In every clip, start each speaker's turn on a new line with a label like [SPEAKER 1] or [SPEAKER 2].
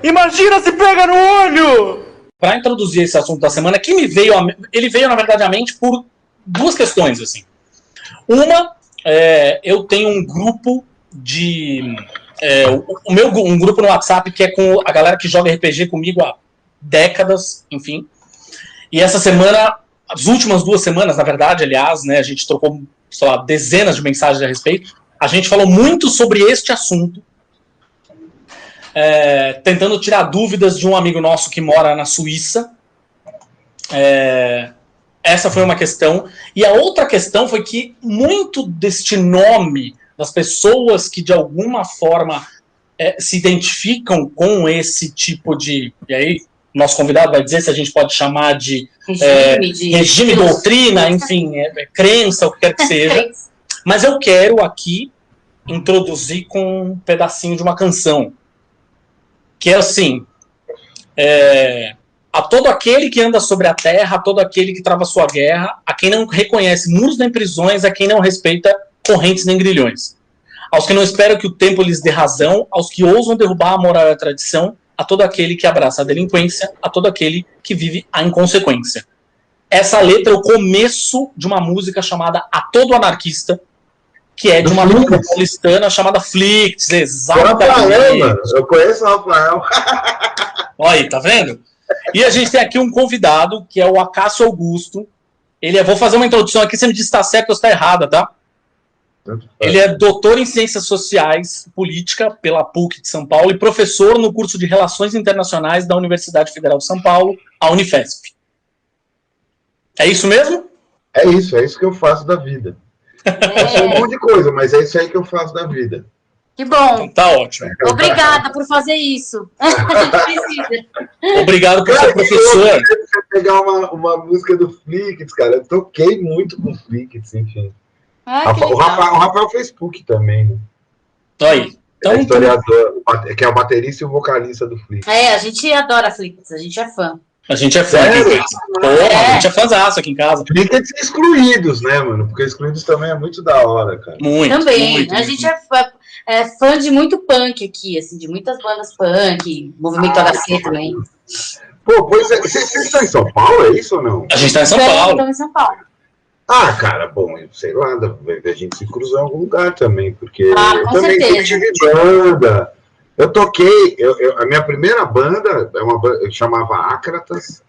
[SPEAKER 1] Imagina se pega no olho!
[SPEAKER 2] Para introduzir esse assunto da semana, ele veio, na verdade, à mente por duas questões, assim. Uma, eu tenho um grupo um grupo no WhatsApp que é com a galera que joga RPG comigo há décadas, enfim. E essa semana, as últimas 2 semanas, na verdade, aliás, né, a gente trocou, sei lá, dezenas de mensagens a respeito. A gente falou muito sobre este assunto, tentando tirar dúvidas de um amigo nosso que mora na Suíça. Essa foi uma questão. E a outra questão foi que muito deste nome das pessoas que de alguma forma se identificam com esse tipo de... E aí, nosso convidado vai dizer se a gente pode chamar de regime, doutrina, enfim, crença, o que quer que seja. Mas eu quero aqui introduzir com um pedacinho de uma canção. Que é assim, a todo aquele que anda sobre a terra, a todo aquele que trava sua guerra, a quem não reconhece muros nem prisões, a quem não respeita correntes nem grilhões. Aos que não esperam que o tempo lhes dê razão, aos que ousam derrubar a moral e a tradição, a todo aquele que abraça a delinquência, a todo aquele que vive a inconsequência. Essa letra é o começo de uma música chamada A Todo Anarquista, que é de uma banda paulistana chamada Flicts, exatamente.
[SPEAKER 3] Rafael, eu conheço o Rafael.
[SPEAKER 2] Olha aí, tá vendo? E a gente tem aqui um convidado, que é o Acácio Augusto. Vou fazer uma introdução aqui, você me diz se está certo ou se está errada, tá? Ele é doutor em Ciências Sociais e Política pela PUC de São Paulo e professor no curso de Relações Internacionais da Universidade Federal de São Paulo, a Unifesp. É isso mesmo?
[SPEAKER 3] É isso que eu faço da vida. Eu sei um monte de coisa, mas é isso aí que eu faço da vida.
[SPEAKER 4] Que bom.
[SPEAKER 2] Então, tá ótimo.
[SPEAKER 4] Obrigada por fazer isso.
[SPEAKER 2] Obrigado por ser professor.
[SPEAKER 3] Você pegar uma música do Flicts, cara. Eu toquei muito com o Flicts, enfim. O Rafael fez PUC também, né?
[SPEAKER 2] Aí. Então,
[SPEAKER 3] é historiador, que é o baterista e o vocalista do Flicts.
[SPEAKER 4] A gente adora Flicts, a gente é fã.
[SPEAKER 2] A gente é fã aqui em casa. A gente é fãzaço aqui em casa.
[SPEAKER 3] Flicts excluídos, né, mano? Porque excluídos também é muito da hora, cara.
[SPEAKER 4] Muito. Também. A gente é fã de muito punk aqui, assim, de muitas bandas punk, movimento HC também.
[SPEAKER 3] Pô, pois é. Vocês estão em São Paulo, é isso ou não?
[SPEAKER 2] A gente está em São Paulo.
[SPEAKER 4] Estamos em São Paulo.
[SPEAKER 3] Ah, cara, bom, sei lá, a gente se cruzou em algum lugar também, porque eu também tive banda. Eu toquei, a minha primeira banda, eu chamava Ácratas.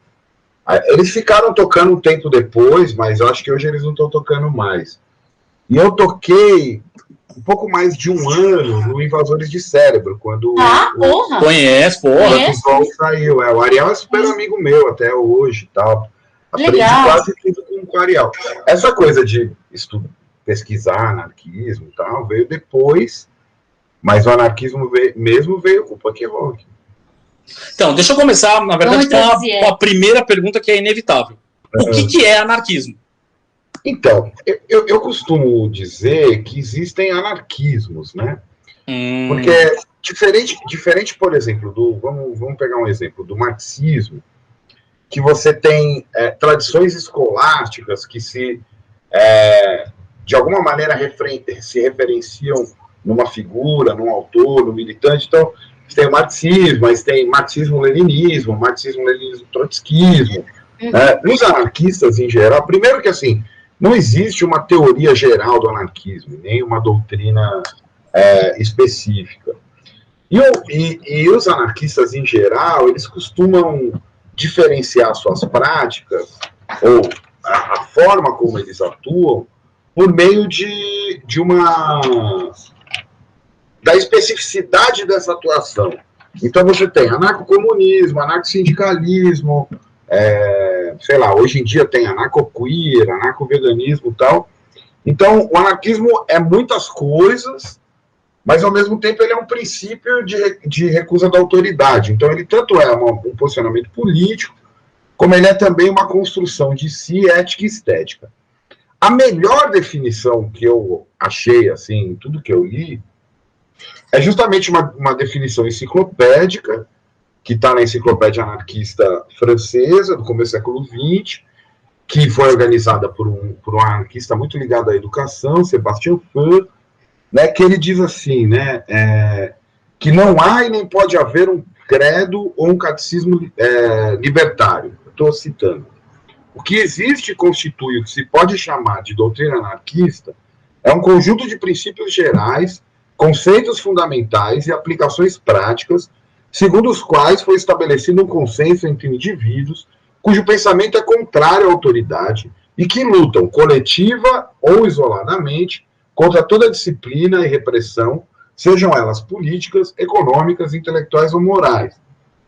[SPEAKER 3] Eles ficaram tocando um tempo depois, mas eu acho que hoje eles não estão tocando mais. E eu toquei um pouco mais de um ano no Invasores de Cérebro, quando
[SPEAKER 4] porra!
[SPEAKER 2] Conhece, porra!
[SPEAKER 3] O Sol saiu. O Ariel é super amigo meu até hoje e tal. Aprendi quase tudo com o Ariel. Essa coisa de pesquisar anarquismo e tal, veio depois, mas o anarquismo veio com o punk rock.
[SPEAKER 2] Então, deixa eu começar, na verdade, com a primeira pergunta que é inevitável. O que é anarquismo?
[SPEAKER 3] Então, eu costumo dizer que existem anarquismos, né? Porque diferente, por exemplo, vamos pegar um exemplo, do marxismo, que você tem tradições escolásticas que de alguma maneira se referenciam numa figura, num autor, num militante. Então, você tem o marxismo, mas tem marxismo-leninismo trotskismo. Os anarquistas, em geral, primeiro que, assim, não existe uma teoria geral do anarquismo, nem uma doutrina específica. E os anarquistas, em geral, eles costumam diferenciar suas práticas, ou a forma como eles atuam, por meio da especificidade dessa atuação. Então você tem anarcocomunismo, anarcossindicalismo, sei lá, hoje em dia tem anarcoqueer, anarcoveganismo e tal. Então o anarquismo é muitas coisas, mas ao mesmo tempo ele é um princípio de recusa da autoridade. Então ele tanto é um posicionamento político, como ele é também uma construção de si, ética e estética. A melhor definição que eu achei, assim, em tudo que eu li, é justamente uma definição enciclopédica, que está na Enciclopédia Anarquista Francesa, do começo do século XX, que foi organizada por um anarquista muito ligado à educação, Sebastian Faure, né, que ele diz assim, né, que não há e nem pode haver credo ou um catecismo libertário. Estou citando. O que existe e constitui o que se pode chamar de doutrina anarquista é um conjunto de princípios gerais, conceitos fundamentais e aplicações práticas, segundo os quais foi estabelecido um consenso entre indivíduos cujo pensamento é contrário à autoridade e que lutam, coletiva ou isoladamente, contra toda disciplina e repressão, sejam elas políticas, econômicas, intelectuais ou morais.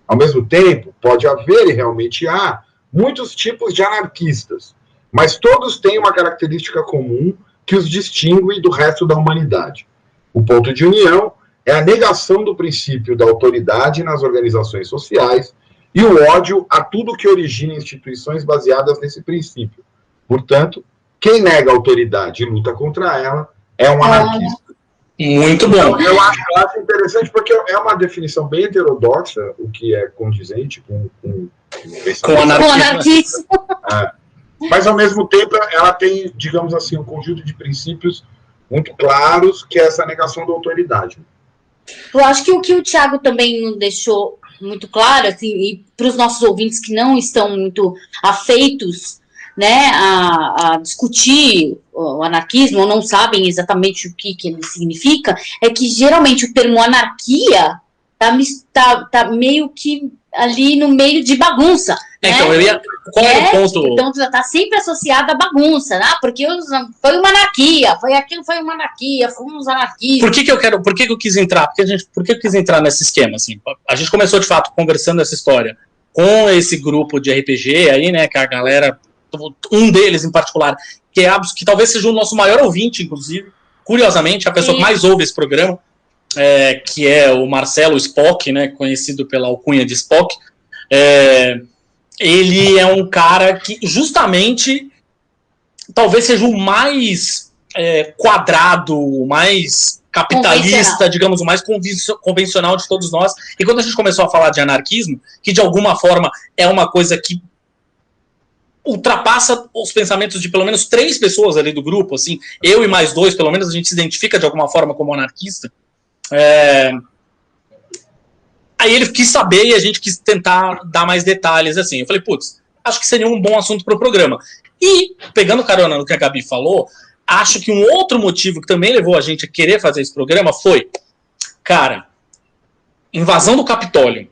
[SPEAKER 3] Ao mesmo tempo, pode haver e realmente há muitos tipos de anarquistas, mas todos têm uma característica comum que os distingue do resto da humanidade. O ponto de união é a negação do princípio da autoridade nas organizações sociais e o ódio a tudo que origina instituições baseadas nesse princípio. Portanto, quem nega a autoridade e luta contra ela é um anarquista.
[SPEAKER 2] Muito bom.
[SPEAKER 3] Então, eu acho interessante porque é uma definição bem heterodoxa, o que é condizente com
[SPEAKER 4] anarquismo.
[SPEAKER 3] Mas, ao mesmo tempo, ela tem, digamos assim, um conjunto de princípios muito claros, que é essa negação da autoridade.
[SPEAKER 4] Eu acho que o que o Thiago também nos deixou muito claro, assim, e para os nossos ouvintes que não estão muito afeitos, né, a discutir o anarquismo, ou não sabem exatamente o que ele significa, é que geralmente o termo anarquia tá meio que ali no meio de bagunça.
[SPEAKER 2] Então,
[SPEAKER 4] né?
[SPEAKER 2] Qual é o ponto?
[SPEAKER 4] Então, está sempre associado à bagunça, né? Porque foi uma anarquia, foi uma anarquia, fomos anarquistas.
[SPEAKER 2] Por que eu quis entrar? Por que eu quis entrar nesse esquema? Assim? A gente começou, de fato, conversando essa história com esse grupo de RPG aí, né? Que a galera, um deles em particular, que talvez seja o nosso maior ouvinte, inclusive, curiosamente, a pessoa que mais ouve esse programa, que é o Marcelo Spock, né? Conhecido pela alcunha de Spock. Ele é um cara que, justamente, talvez seja o mais quadrado, o mais capitalista, digamos, o mais convencional de todos nós. E quando a gente começou a falar de anarquismo, que de alguma forma é uma coisa que ultrapassa os pensamentos de pelo menos 3 pessoas ali do grupo, assim, eu e mais 2, pelo menos a gente se identifica de alguma forma como anarquista. Aí ele quis saber e a gente quis tentar dar mais detalhes, assim. Eu falei, putz, acho que seria um bom assunto para o programa. E, pegando carona no que a Gabi falou, acho que um outro motivo que também levou a gente a querer fazer esse programa foi, cara, invasão do Capitólio,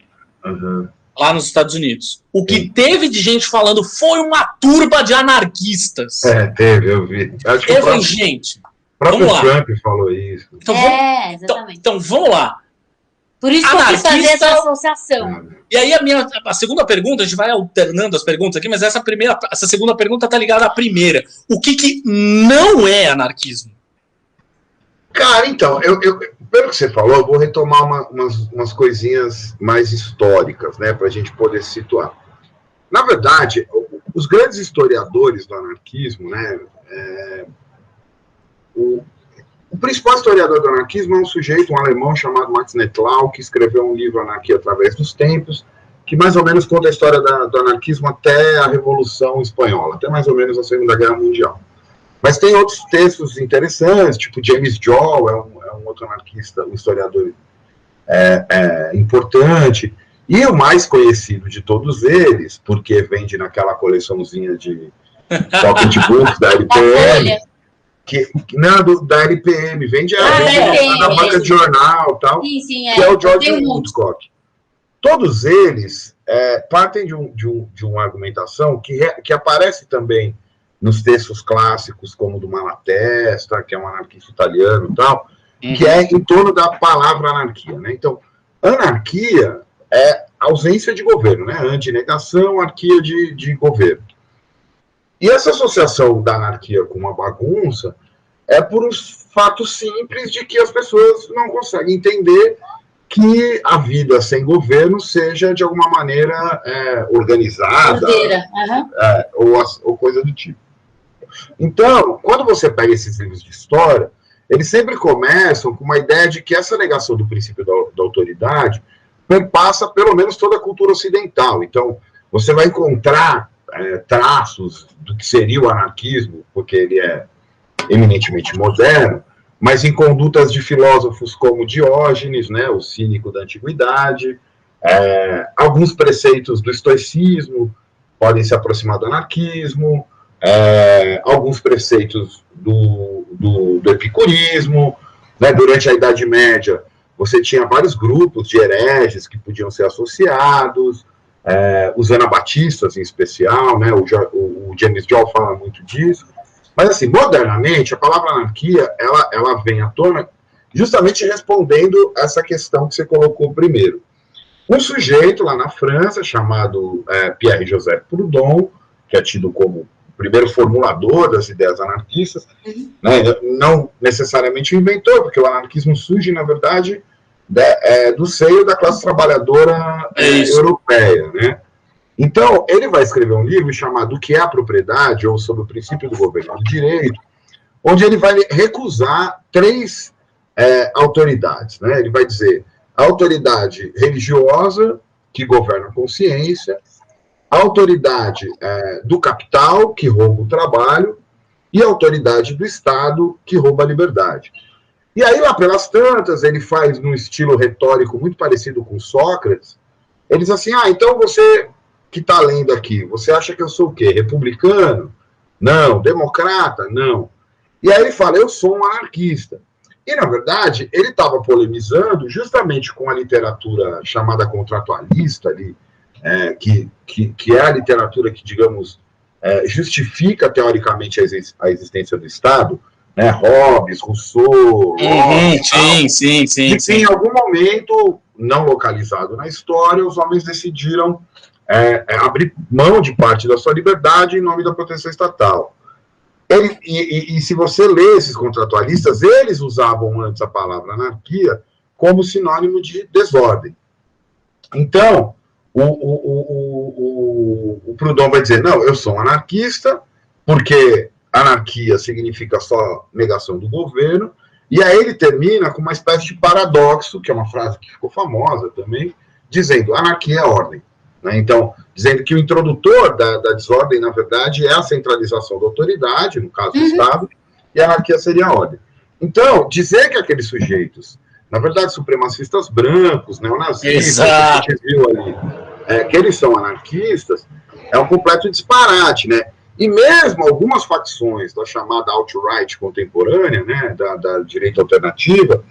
[SPEAKER 2] lá nos Estados Unidos. O que teve de gente falando foi uma turba de anarquistas.
[SPEAKER 3] Teve, eu vi. Acho que
[SPEAKER 2] eu falei, gente,
[SPEAKER 3] o próprio Trump falou isso.
[SPEAKER 2] Então vamos lá.
[SPEAKER 4] Por isso que eu quis fazer essa associação.
[SPEAKER 2] E aí a segunda pergunta, a gente vai alternando as perguntas aqui, mas essa segunda pergunta está ligada à primeira. O que não é anarquismo?
[SPEAKER 3] Cara, então, pelo que você falou, eu vou retomar umas coisinhas mais históricas, né, para a gente poder se situar. Na verdade, os grandes historiadores do anarquismo, né, o principal historiador do anarquismo é um sujeito, um alemão chamado Max Nettlau, que escreveu um livro, Anarquia através dos Tempos, que mais ou menos conta a história do anarquismo até a Revolução Espanhola, até mais ou menos a Segunda Guerra Mundial. Mas tem outros textos interessantes, tipo James Joel, é um outro anarquista, um historiador importante, e o mais conhecido de todos eles, porque vende naquela coleçãozinha de pocketbooks da LPM, da LPM, vende na banca de jornal e tal, que é o George Woodcock. Todos eles partem de uma argumentação que aparece também nos textos clássicos, como do Malatesta, que é um anarquista italiano e tal, que é em torno da palavra anarquia, né? Então, anarquia é ausência de governo, né? Antinegação, anarquia de governo. E essa associação da anarquia com uma bagunça é por um fato simples de que as pessoas não conseguem entender que a vida sem governo seja, de alguma maneira, organizada, ou coisa do tipo. Então, quando você pega esses livros de história, eles sempre começam com uma ideia de que essa negação do princípio da autoridade perpassa, pelo menos, toda a cultura ocidental. Então, você vai encontrar traços do que seria o anarquismo, porque ele é eminentemente moderno, mas em condutas de filósofos como Diógenes, né, o cínico da antiguidade, Alguns preceitos do estoicismo podem se aproximar do anarquismo, alguns preceitos do epicurismo, né? Durante a Idade Média, você tinha vários grupos de hereges que podiam ser associados, os anabatistas em especial, né? O James Joyce fala muito disso. Mas, assim, modernamente, a palavra anarquia, ela vem à tona justamente respondendo essa questão que você colocou primeiro. Um sujeito lá na França, chamado Pierre-Joseph Proudhon, que é tido como o primeiro formulador das ideias anarquistas, né, não necessariamente o inventor, porque o anarquismo surge, na verdade, do seio da classe trabalhadora europeia, né? Então, ele vai escrever um livro chamado O que é a Propriedade, ou sobre o princípio do governo do direito, onde ele vai recusar 3 autoridades, né? Ele vai dizer a autoridade religiosa, que governa a consciência, a autoridade do capital, que rouba o trabalho, e a autoridade do Estado, que rouba a liberdade. E aí, lá pelas tantas, ele faz num estilo retórico muito parecido com Sócrates, ele diz assim, então você que está lendo aqui, você acha que eu sou o quê? Republicano? Não. Democrata? Não. E aí ele fala, eu sou um anarquista. E, na verdade, ele estava polemizando justamente com a literatura chamada contratualista, ali, que é a literatura que, digamos, justifica, teoricamente, a existência do Estado, né? Hobbes, Rousseau...
[SPEAKER 2] Sim.
[SPEAKER 3] Em algum momento, não localizado na história, os homens decidiram abrir mão de parte da sua liberdade em nome da proteção estatal. E se você lê esses contratualistas, eles usavam antes a palavra anarquia como sinônimo de desordem. Então, o Proudhon vai dizer, não, eu sou um anarquista, porque anarquia significa só negação do governo, e aí ele termina com uma espécie de paradoxo, que é uma frase que ficou famosa também, dizendo, anarquia é ordem. Né? Então, dizendo que o introdutor da desordem, na verdade, é a centralização da autoridade, no caso do Estado, e a anarquia seria a ordem. Então, dizer que aqueles sujeitos, na verdade, supremacistas brancos, neonazistas, que a gente viu ali, que eles são anarquistas, é um completo disparate, né? E mesmo algumas facções da chamada alt-right contemporânea, né, da direita alternativa,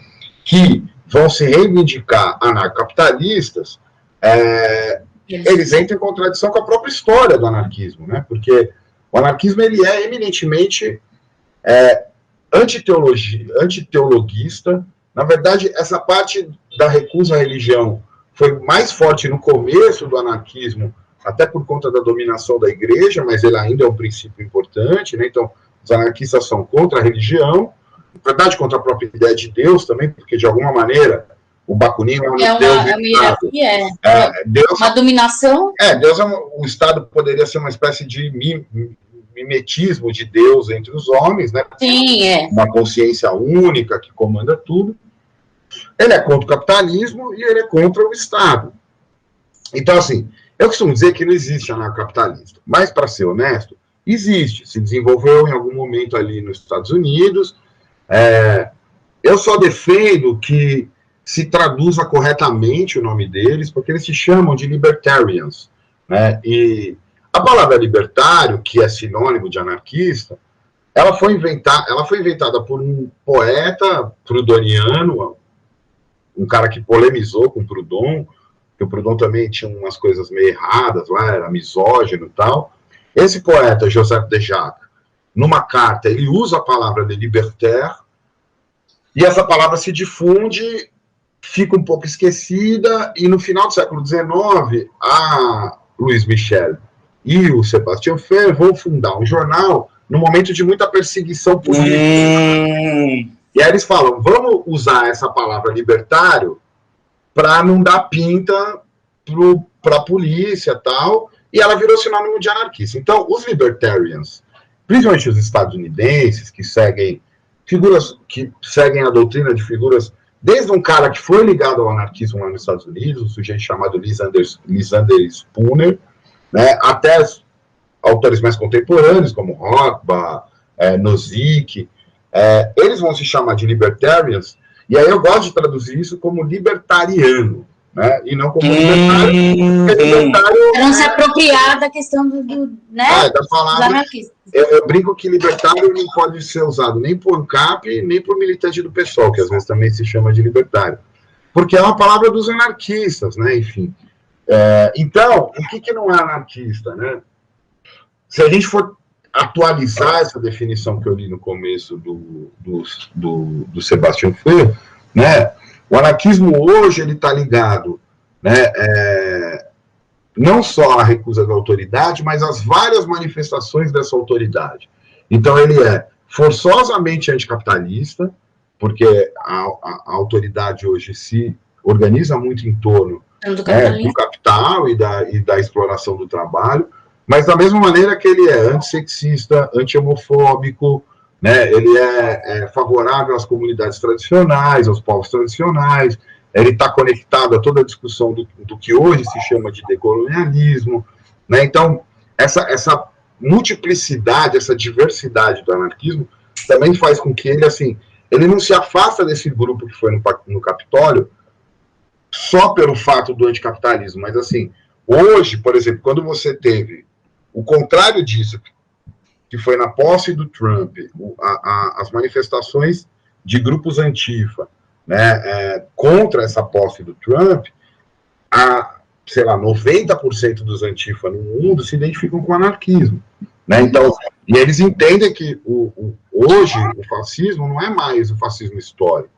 [SPEAKER 3] que vão se reivindicar anarcocapitalistas, eles entram em contradição com a própria história do anarquismo, né? Porque o anarquismo ele é eminentemente antiteologista. Na verdade, essa parte da recusa à religião foi mais forte no começo do anarquismo, até por conta da dominação da igreja, mas ele ainda é um princípio importante, né? Então, os anarquistas são contra a religião, na verdade, contra a própria ideia de Deus também, porque, de alguma maneira, o Bakunin é um Deus. Deus,
[SPEAKER 4] uma dominação.
[SPEAKER 3] Deus o Estado poderia ser uma espécie de mimetismo de Deus entre os homens, né?
[SPEAKER 4] Sim,
[SPEAKER 3] uma consciência única que comanda tudo. Ele é contra o capitalismo e ele é contra o Estado. Então, assim, eu costumo dizer que não existe anarcocapitalista, mas, para ser honesto, existe. Se desenvolveu em algum momento ali nos Estados Unidos. Eu só defendo que se traduza corretamente o nome deles, porque eles se chamam de libertarians, né? E a palavra libertário, que é sinônimo de anarquista, ela foi inventada por um poeta proudhoniano, um cara que polemizou com Proudhon, que o Proudhon também tinha umas coisas meio erradas lá, era misógino e tal. Esse poeta, Joseph de Jacques, numa carta, ele usa a palavra de libertaire, e essa palavra se difunde, fica um pouco esquecida, e no final do século XIX, a Louis Michel e o Sebastian Fair vão fundar um jornal no momento de muita perseguição política. E aí eles falam, vamos usar essa palavra libertário para não dar pinta para a polícia e tal, e ela virou sinônimo de anarquista. Então, os libertarians, principalmente os estadunidenses, que seguem a doutrina de figuras, desde um cara que foi ligado ao anarquismo lá nos Estados Unidos, um sujeito chamado Lysander Spooner, né, até autores mais contemporâneos, como Rothbard, Nozick, eles vão se chamar de libertarians, e aí eu gosto de traduzir isso como libertariano, né? E não como libertário. Porque libertário
[SPEAKER 4] Pra não se apropriar da questão né,
[SPEAKER 3] da palavra.
[SPEAKER 4] dos anarquistas.
[SPEAKER 3] Eu brinco que libertário não pode ser usado nem por ANCAP, nem por militante do PSOL, que às vezes também se chama de libertário. Porque é uma palavra dos anarquistas, né? Enfim. Então, o que não é anarquista, né? Se a gente for atualizar essa definição que eu li no começo do Sebastião Freire, né? O anarquismo hoje ele está ligado, né? Não só à recusa da autoridade, mas às várias manifestações dessa autoridade. Então ele é forçosamente anticapitalista, porque a autoridade hoje se organiza muito em torno do capital e da exploração do trabalho, mas da mesma maneira que ele é antissexista, anti-homofóbico, né, ele é favorável às comunidades tradicionais, aos povos tradicionais, ele está conectado a toda a discussão do que hoje se chama de decolonialismo, né? Então, essa multiplicidade, essa diversidade do anarquismo também faz com que ele, assim, ele não se afasta desse grupo que foi no Capitólio só pelo fato do anticapitalismo, mas, assim, hoje, por exemplo, quando você teve o contrário disso, que foi na posse do Trump, as manifestações de grupos antifa, né, contra essa posse do Trump, sei lá, 90% dos antifa no mundo se identificam com o anarquismo, né? Então, e eles entendem que hoje o fascismo não é mais o fascismo histórico,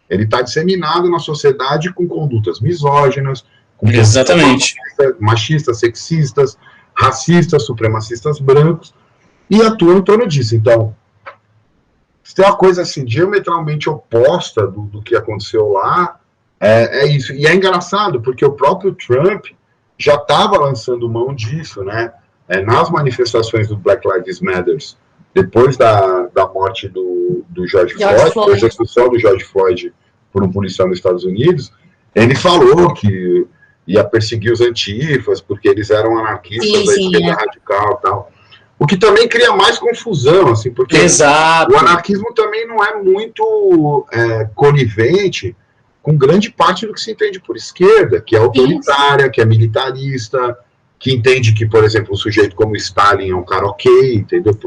[SPEAKER 3] ele está disseminado na sociedade com condutas misóginas, com
[SPEAKER 2] exatamente,
[SPEAKER 3] machistas, sexistas, racistas, supremacistas brancos, e atuam em torno disso. Então, se tem uma coisa assim, diametralmente oposta do que aconteceu lá, é isso. E é engraçado, porque o próprio Trump já estava lançando mão disso, né? Nas manifestações do Black Lives Matter, depois da morte do George Floyd, da execução do George Floyd por um policial nos Estados Unidos, ele falou que ia perseguir os antifas, porque eles eram anarquistas da esquerda radical e tal. O que também cria mais confusão, assim, porque o anarquismo também não é muito conivente com grande parte do que se entende por esquerda, que é autoritária, que é militarista, que entende que, por exemplo, um sujeito como Stalin é um cara ok, entendeu?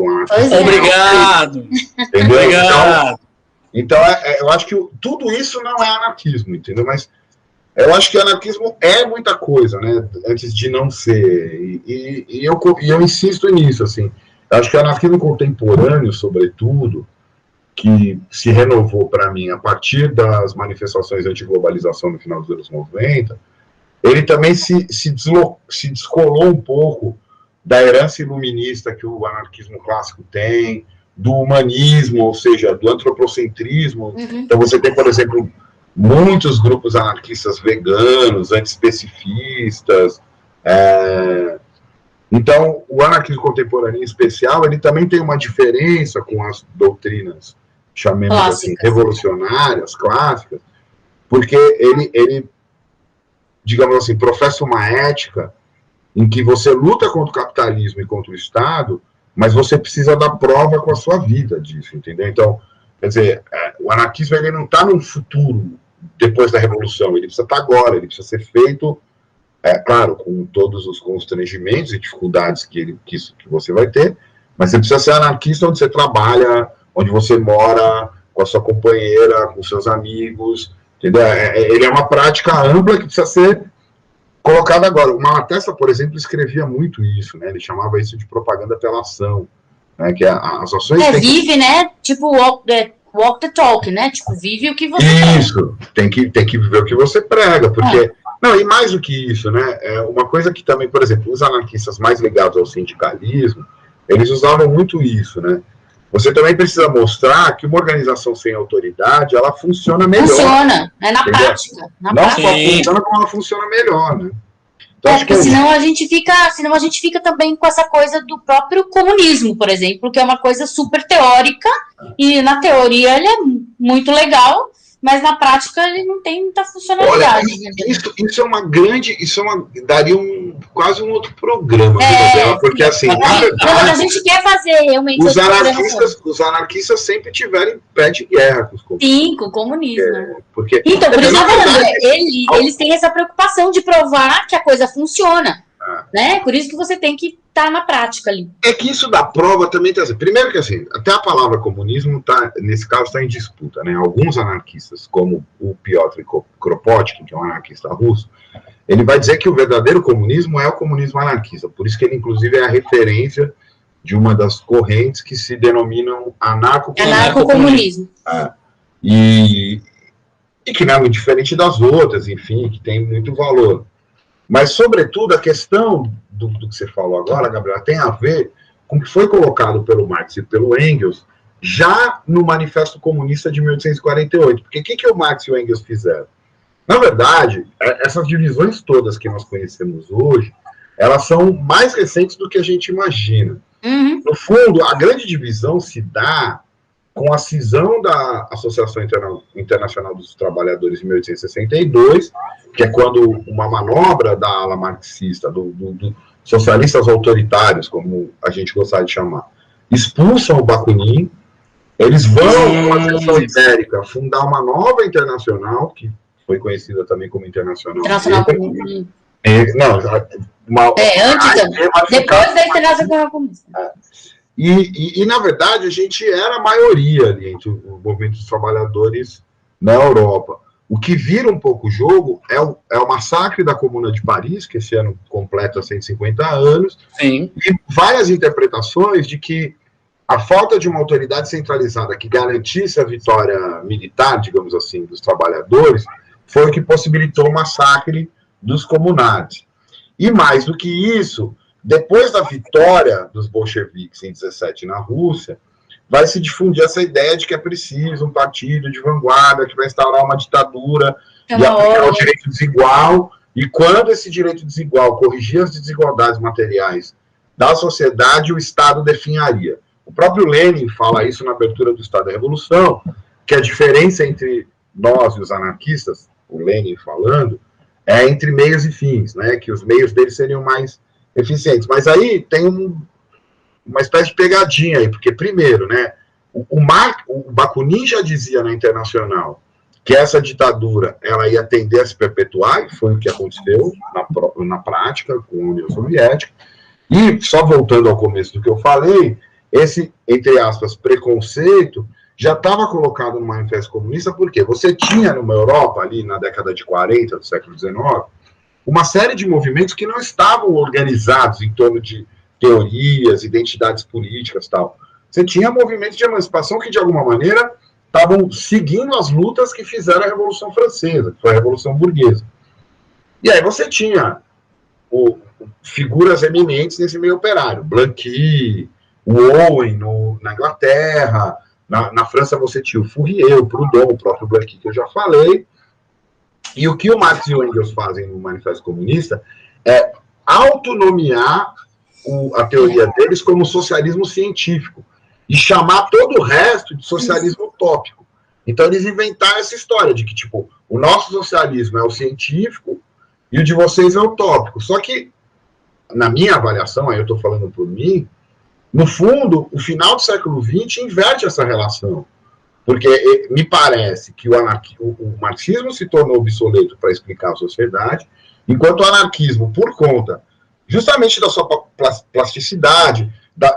[SPEAKER 2] Obrigado!
[SPEAKER 3] Entendeu?
[SPEAKER 2] Obrigado!
[SPEAKER 3] Então eu acho que tudo isso não é anarquismo, entendeu? Mas eu acho que anarquismo é muita coisa, né? Antes de não ser. E eu insisto nisso, assim. Eu acho que o anarquismo contemporâneo, sobretudo, que se renovou para mim a partir das manifestações anti-globalização no final dos anos 90, ele também se descolou um pouco da herança iluminista que o anarquismo clássico tem, do humanismo, ou seja, do antropocentrismo.
[SPEAKER 4] Uhum.
[SPEAKER 3] Então você tem, por exemplo, muitos grupos anarquistas veganos, antiespecificistas. Então, o anarquismo contemporâneo em especial, ele também tem uma diferença com as doutrinas, chamemos assim, revolucionárias, clássicas, porque ele, digamos assim, professa uma ética em que você luta contra o capitalismo e contra o Estado, mas você precisa dar prova com a sua vida disso, entendeu? Então, quer dizer, o anarquismo ele não está no futuro, depois da Revolução, ele precisa estar agora, ele precisa ser feito, claro, com todos os constrangimentos e dificuldades que você vai ter, mas você precisa ser anarquista onde você trabalha, onde você mora, com a sua companheira, com seus amigos, entendeu? Ele é uma prática ampla que precisa ser colocada agora. O Malatesta, por exemplo, escrevia muito isso, né? Ele chamava isso de propaganda pela ação, né? Que as ações...
[SPEAKER 4] vive, né? Tipo, walk the talk, né? Tipo, vive o que você
[SPEAKER 3] Isso, tem que viver o que você prega, porque... Não, e mais do que isso, né? Uma coisa que também, por exemplo, os anarquistas mais ligados ao sindicalismo, eles usavam muito isso, né? Você também precisa mostrar que uma organização sem autoridade, ela funciona melhor.
[SPEAKER 4] Funciona, na prática.
[SPEAKER 3] Não só funciona, como ela funciona melhor, né? Então,
[SPEAKER 4] porque senão a gente fica também com essa coisa do próprio comunismo, por exemplo, que é uma coisa super teórica, e na teoria ele é muito legal, mas na prática ele não tem muita funcionalidade.
[SPEAKER 3] Olha, isso é uma grande, daria um quase um outro programa, Débora, porque assim, na verdade,
[SPEAKER 4] a gente quer fazer realmente
[SPEAKER 3] os anarquistas sempre tiveram em pé de guerra com os comunistas.
[SPEAKER 4] Sim, com o comunismo.
[SPEAKER 3] Porque,
[SPEAKER 4] então, por isso eu tô falando, eles têm essa preocupação de provar que a coisa funciona. Né? Por isso que você tem que estar na prática ali.
[SPEAKER 3] É que isso da prova também tem assim. Primeiro que assim, até a palavra comunismo nesse caso está em disputa, né? Alguns anarquistas, como o Piotr Kropotkin, que é um anarquista russo, ele vai dizer que o verdadeiro comunismo é o comunismo anarquista. Por isso que ele, inclusive, é a referência de uma das correntes que se denominam anarcocomunismo. E que não é muito diferente das outras, enfim, que tem muito valor. Mas, sobretudo, a questão do que você falou agora, Gabriela, tem a ver com o que foi colocado pelo Marx e pelo Engels já no Manifesto Comunista de 1848. Porque o que o Marx e o Engels fizeram? Na verdade, essas divisões todas que nós conhecemos hoje, elas são mais recentes do que a gente imagina.
[SPEAKER 4] Uhum.
[SPEAKER 3] No fundo, a grande divisão se dá com a cisão da Associação Internacional dos Trabalhadores em 1862, que é quando uma manobra da ala marxista, dos socialistas autoritários, como a gente gostaria de chamar, expulsam o Bakunin, eles vão, com a seção ibérica, fundar uma nova internacional, que foi conhecida também como Internacional.
[SPEAKER 4] Depois da Internacional Comunista.
[SPEAKER 3] E, na verdade, a gente era a maioria ali entre o movimento dos trabalhadores na Europa. O que vira um pouco o jogo é o massacre da Comuna de Paris, que esse ano completa 150 anos,
[SPEAKER 2] Sim.
[SPEAKER 3] E várias interpretações de que a falta de uma autoridade centralizada que garantisse a vitória militar, digamos assim, dos trabalhadores, foi o que possibilitou o massacre dos comunards. E mais do que isso, depois da vitória dos bolcheviques em 17 na Rússia, vai se difundir essa ideia de que é preciso um partido de vanguarda que vai instaurar uma ditadura e aplicar o direito desigual, e quando esse direito desigual corrigir as desigualdades materiais da sociedade, o Estado definharia. O próprio Lenin fala isso na abertura do Estado da Revolução, que a diferença entre nós e os anarquistas, o Lenin falando, é entre meios e fins, né, que os meios deles seriam mais eficientes. Mas aí tem uma espécie de pegadinha aí, porque primeiro, né, o Bakunin já dizia na Internacional que essa ditadura ela ia tender a se perpetuar, e foi o que aconteceu na prática com a União Soviética. E, só voltando ao começo do que eu falei, esse, entre aspas, preconceito já estava colocado no Manifesto Comunista, porque você tinha numa Europa, ali na década de 40 do século XIX, uma série de movimentos que não estavam organizados em torno de teorias, identidades políticas e tal. Você tinha movimentos de emancipação que, de alguma maneira, estavam seguindo as lutas que fizeram a Revolução Francesa, que foi a Revolução Burguesa. E aí você tinha figuras eminentes nesse meio operário. Blanqui, o Owen na Inglaterra, na França você tinha o Fourier, o Proudhon, o próprio Blanqui, que eu já falei. E o que o Marx e o Engels fazem no Manifesto Comunista é autonomiar a teoria deles como socialismo científico e chamar todo o resto de socialismo utópico. Então eles inventaram essa história de que, tipo, o nosso socialismo é o científico e o de vocês é o utópico. Só que, na minha avaliação, aí eu estou falando por mim, no fundo, o final do século XX inverte essa relação. Porque me parece que o marxismo se tornou obsoleto para explicar a sociedade, enquanto o anarquismo, por conta justamente da sua plasticidade,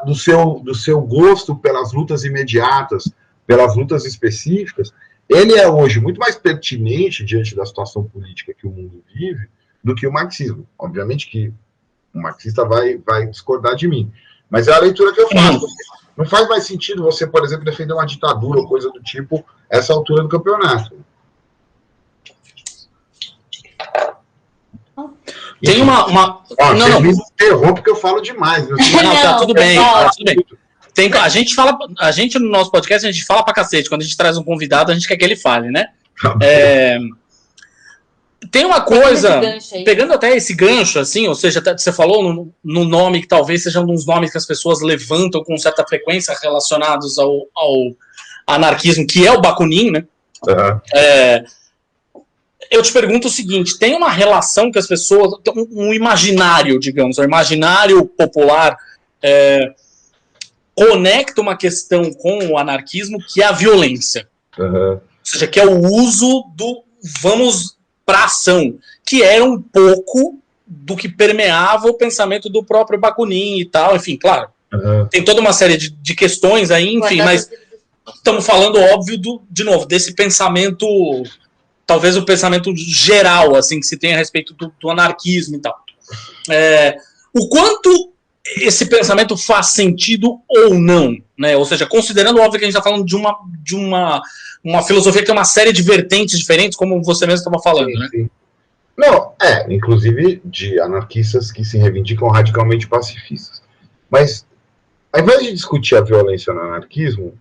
[SPEAKER 3] do seu gosto pelas lutas imediatas, pelas lutas específicas, ele é hoje muito mais pertinente diante da situação política que o mundo vive do que o marxismo. Obviamente que o marxista vai discordar de mim, mas é a leitura que eu faço. Não faz mais sentido você, por exemplo, defender uma ditadura ou coisa do tipo essa altura do campeonato.
[SPEAKER 2] Tem uma...
[SPEAKER 3] Não, me interrompe porque eu falo demais.
[SPEAKER 2] Não, tá tudo bem, tá tudo bem. A gente, no nosso podcast, a gente fala pra cacete. Quando a gente traz um convidado, a gente quer que ele fale, né? Tem uma coisa, pegando até esse gancho, assim, ou seja, você falou no nome que talvez seja um dos nomes que as pessoas levantam com certa frequência relacionados ao anarquismo, que é o Bakunin, né?
[SPEAKER 3] Uhum.
[SPEAKER 2] eu te pergunto o seguinte, tem uma relação que as pessoas, um imaginário, digamos, o imaginário popular conecta uma questão com o anarquismo, que é a violência. Ou seja, que é o uso do vamos para ação, que era um pouco do que permeava o pensamento do próprio Bakunin e tal, enfim, claro. Tem toda uma série de questões aí, enfim, mas estamos falando, óbvio, de novo, desse pensamento, talvez o pensamento geral, assim, que se tem a respeito do anarquismo e tal. O quanto esse pensamento faz sentido ou não, né? Ou seja, considerando, óbvio, que a gente está falando de uma filosofia que tem uma série de vertentes diferentes, como você mesmo estava falando,
[SPEAKER 3] sim,
[SPEAKER 2] né?
[SPEAKER 3] Sim. Não, inclusive de anarquistas que se reivindicam radicalmente pacifistas. Mas, ao invés de discutir a violência no anarquismo,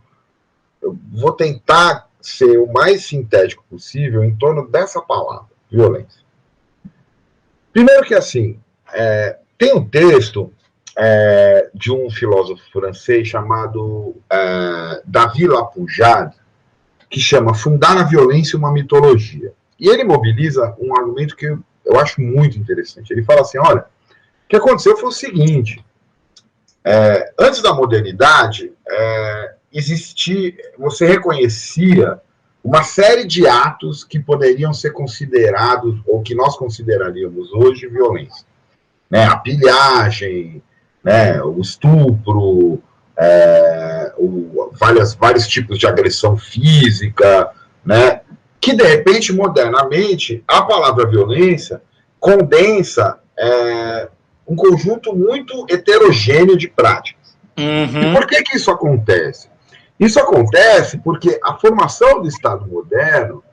[SPEAKER 3] eu vou tentar ser o mais sintético possível em torno dessa palavra, violência. Primeiro que, assim, tem um texto de um filósofo francês chamado David Lapujade, que chama Fundar a Violência uma Mitologia. E ele mobiliza um argumento que eu acho muito interessante. Ele fala assim, olha, o que aconteceu foi o seguinte, antes da modernidade, você reconhecia uma série de atos que poderiam ser considerados, ou que nós consideraríamos hoje, violência. Né? A pilhagem, né? O estupro, vários tipos de agressão física, né? Que, de repente, modernamente, a palavra violência condensa um conjunto muito heterogêneo de práticas. E por que isso acontece? Isso acontece porque a formação do Estado moderno,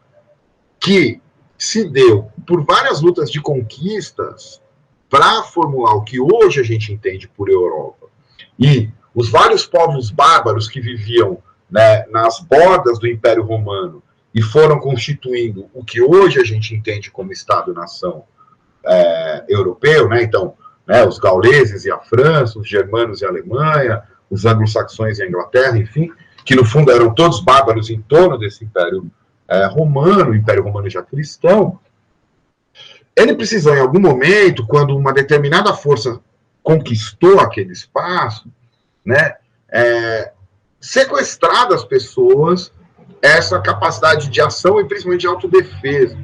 [SPEAKER 3] que se deu por várias lutas de conquistas para formular o que hoje a gente entende por Europa, e os vários povos bárbaros que viviam, né, nas bordas do Império Romano e foram constituindo o que hoje a gente entende como Estado-nação europeu, né? Então, né, os gauleses e a França, os germanos e a Alemanha, os anglo-saxões e a Inglaterra, enfim, que no fundo eram todos bárbaros em torno desse Império Romano, o Império Romano já cristão. Ele precisou, em algum momento, quando uma determinada força conquistou aquele espaço, né, sequestrar das pessoas essa capacidade de ação e principalmente de autodefesa.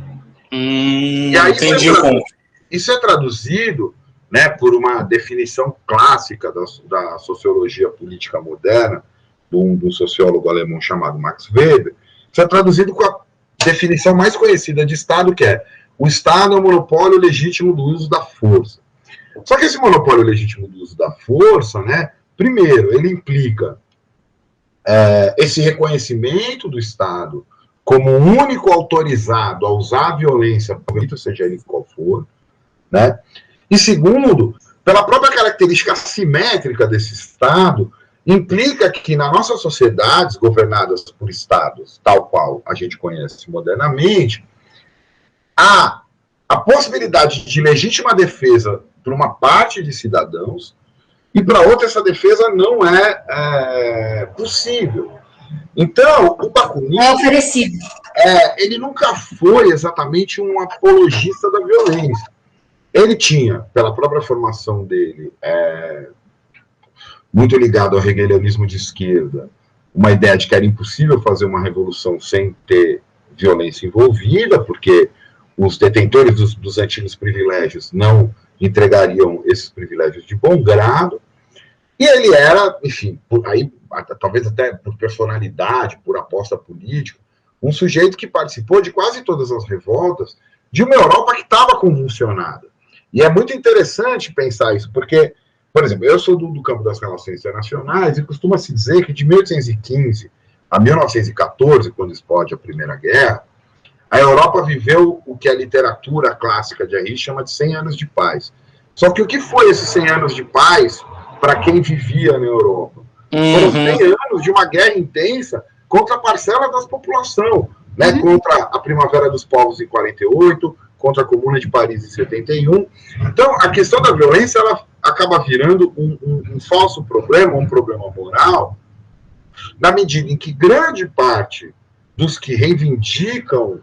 [SPEAKER 3] E aí isso é traduzido, né, por uma definição clássica da sociologia política moderna, de um sociólogo alemão chamado Max Weber. Isso é traduzido com a definição mais conhecida de Estado, que é: o Estado é o monopólio legítimo do uso da força. Só que esse monopólio legítimo do uso da força, né, primeiro, ele implica esse reconhecimento do Estado como o único autorizado a usar a violência, seja ele qual for, né? E segundo, pela própria característica assimétrica desse Estado, implica que nas nossas sociedades governadas por Estados, tal qual a gente conhece modernamente, há a possibilidade de legítima defesa por uma parte de cidadãos, e para outra essa defesa não é possível. Então, o Bakunin
[SPEAKER 4] oferecido.
[SPEAKER 3] Ele nunca foi exatamente um apologista da violência. Ele tinha, pela própria formação dele, muito ligado ao hegelianismo de esquerda, uma ideia de que era impossível fazer uma revolução sem ter violência envolvida, porque os detentores dos antigos privilégios não entregariam esses privilégios de bom grado, e ele era, enfim, talvez até por personalidade, por aposta política, um sujeito que participou de quase todas as revoltas de uma Europa que estava convulsionada. E é muito interessante pensar isso, porque, por exemplo, eu sou do campo das relações internacionais e costuma-se dizer que de 1815 a 1914, quando explode a Primeira Guerra, a Europa viveu o que a literatura clássica de Henry chama de 100 anos de paz. Só que o que foi esses 100 anos de paz para quem vivia na Europa? Foram 100 anos de uma guerra intensa contra a parcela da população, né? Contra a Primavera dos Povos em 48, contra a Comuna de Paris em 71. Então, a questão da violência ela acaba virando um falso problema, um problema moral, na medida em que grande parte dos que reivindicam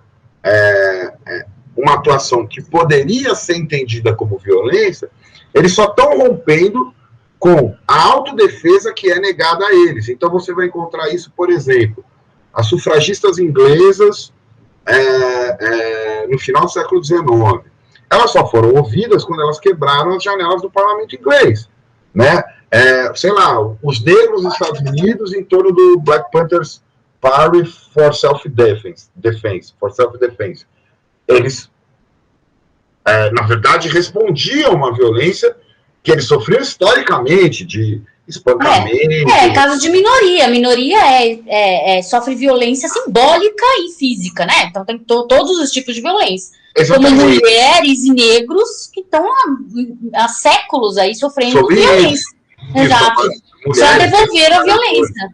[SPEAKER 3] uma atuação que poderia ser entendida como violência, eles só estão rompendo com a autodefesa que é negada a eles. Então você vai encontrar isso, por exemplo, as sufragistas inglesas no final do século XIX. Elas só foram ouvidas quando elas quebraram as janelas do parlamento inglês, né? Sei lá, os negros dos Estados Unidos em torno do Black Panthers Party for Self-Defense, eles, na verdade, respondiam a uma violência que eles sofriam historicamente, de espancamento.
[SPEAKER 4] Caso de minoria. A minoria sofre violência simbólica e física, né? Então tem todos os tipos de violência. Exatamente. Como mulheres e negros que estão há séculos aí sofrendo violência. Exato. Só devolveram a violência.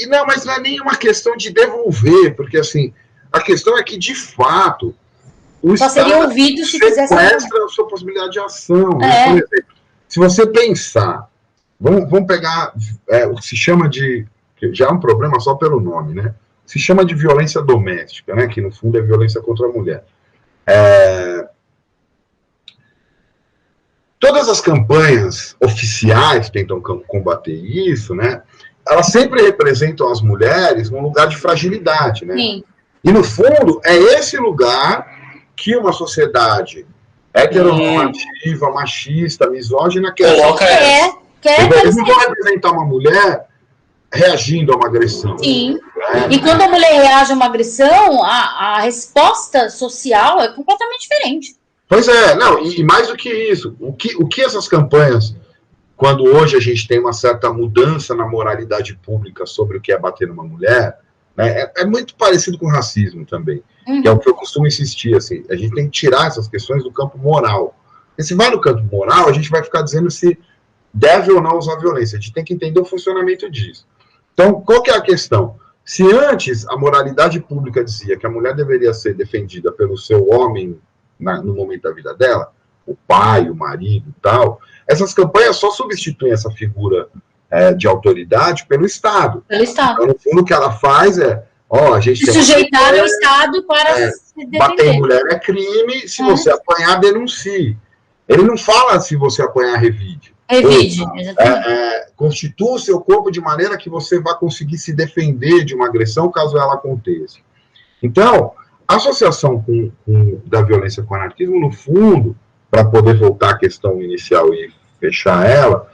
[SPEAKER 3] Não, mas não é nenhuma questão de devolver, porque assim, a questão é que, de fato, o
[SPEAKER 4] só
[SPEAKER 3] Estado
[SPEAKER 4] seria ouvido se fizesse
[SPEAKER 3] sequestra a sua possibilidade de ação. Né? Por exemplo, se você pensar, vamos pegar o que se chama de, que já é um problema só pelo nome, né? Se chama de violência doméstica, né? Que no fundo é violência contra a mulher. Todas as campanhas oficiais que tentam combater isso, né? Elas sempre representam as mulheres num lugar de fragilidade, né? Sim. E, no fundo, é esse lugar que uma sociedade heteronormativa, machista, misógina quer. Eles não vão representar uma mulher reagindo a uma agressão.
[SPEAKER 4] Sim. E quando a mulher reage a uma agressão, a resposta social é completamente diferente.
[SPEAKER 3] Pois é, não, e mais do que isso, o que essas campanhas, quando hoje a gente tem uma certa mudança na moralidade pública sobre o que é bater numa mulher, né, é muito parecido com racismo também, que é o que eu costumo insistir, assim, a gente tem que tirar essas questões do campo moral. Porque se vai no campo moral, a gente vai ficar dizendo se deve ou não usar violência, a gente tem que entender o funcionamento disso. Então, qual que é a questão? Se antes a moralidade pública dizia que a mulher deveria ser defendida pelo seu homem no momento da vida dela, o pai, o marido e tal, essas campanhas só substituem essa figura de autoridade pelo Estado.
[SPEAKER 4] Pelo Estado.
[SPEAKER 3] Então, no fundo, o que ela faz a gente
[SPEAKER 4] se sujeitar ao Estado para se defender.
[SPEAKER 3] Bater em mulher é crime, se você apanhar, denuncie. Ele não fala se você apanhar, revide.
[SPEAKER 4] Revide, exatamente.
[SPEAKER 3] Constitua o seu corpo de maneira que você vai conseguir se defender de uma agressão caso ela aconteça. Então, a associação da violência com o anarquismo, no fundo, para poder voltar à questão inicial e fechar ela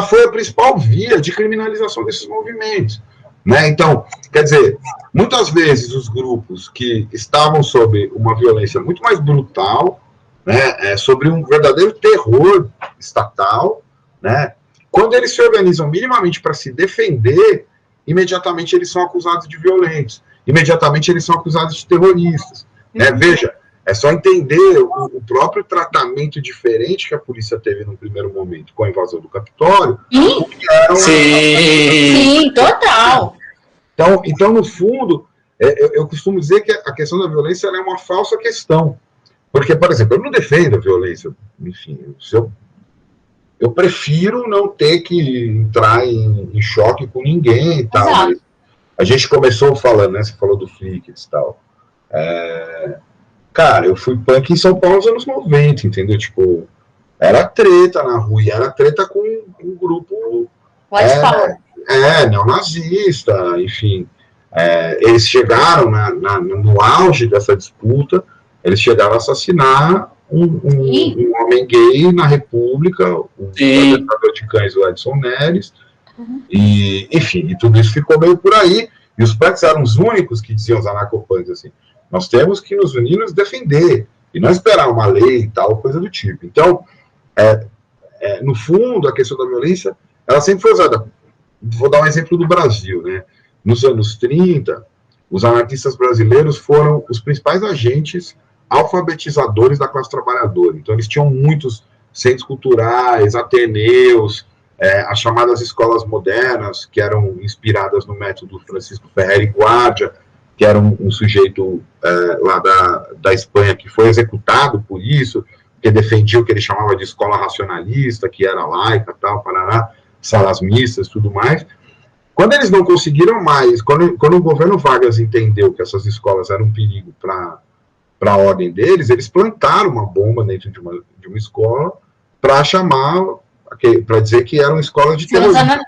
[SPEAKER 3] foi a principal via de criminalização desses movimentos. Né? Então, quer dizer, muitas vezes os grupos que estavam sob uma violência muito mais brutal, né, sobre um verdadeiro terror estatal, né, quando eles se organizam minimamente para se defender, imediatamente eles são acusados de violentos, imediatamente eles são acusados de terroristas. Né? Veja, é só entender o próprio tratamento diferente que a polícia teve no primeiro momento com a invasão do Capitólio.
[SPEAKER 4] Sim, total.
[SPEAKER 3] Então, no fundo, eu costumo dizer que a questão da violência é uma falsa questão. Porque, por exemplo, eu não defendo a violência. Enfim, eu prefiro não ter que entrar em choque com ninguém e tal. Mas a gente começou falando, né? Você falou do Flickr e tal. Cara, eu fui punk em São Paulo nos anos 90, entendeu? Tipo, era treta na rua, e era treta com um grupo neonazista, enfim. Eles chegaram no auge dessa disputa, eles chegaram a assassinar um homem gay na República, o protetador de cães, o Edson Neres, e, enfim, e tudo isso ficou meio por aí, e os punks eram os únicos que diziam, os anarcopunks, assim, nós temos que nos unir e nos defender, e não esperar uma lei e tal, coisa do tipo. Então, no fundo, a questão da violência, ela sempre foi usada. Vou dar um exemplo do Brasil, né? Nos anos 30, os anarquistas brasileiros foram os principais agentes alfabetizadores da classe trabalhadora. Então, eles tinham muitos centros culturais, ateneus, as chamadas escolas modernas, que eram inspiradas no método Francisco Ferrer e Guardia, que era um sujeito lá da Espanha que foi executado por isso, que defendia o que ele chamava de escola racionalista, que era laica, tal, parará, salas mistas, tudo mais. Quando eles não conseguiram mais, quando o governo Vargas entendeu que essas escolas eram um perigo para para a ordem deles, eles plantaram uma bomba dentro de uma escola para dizer que era uma escola de terrorismo.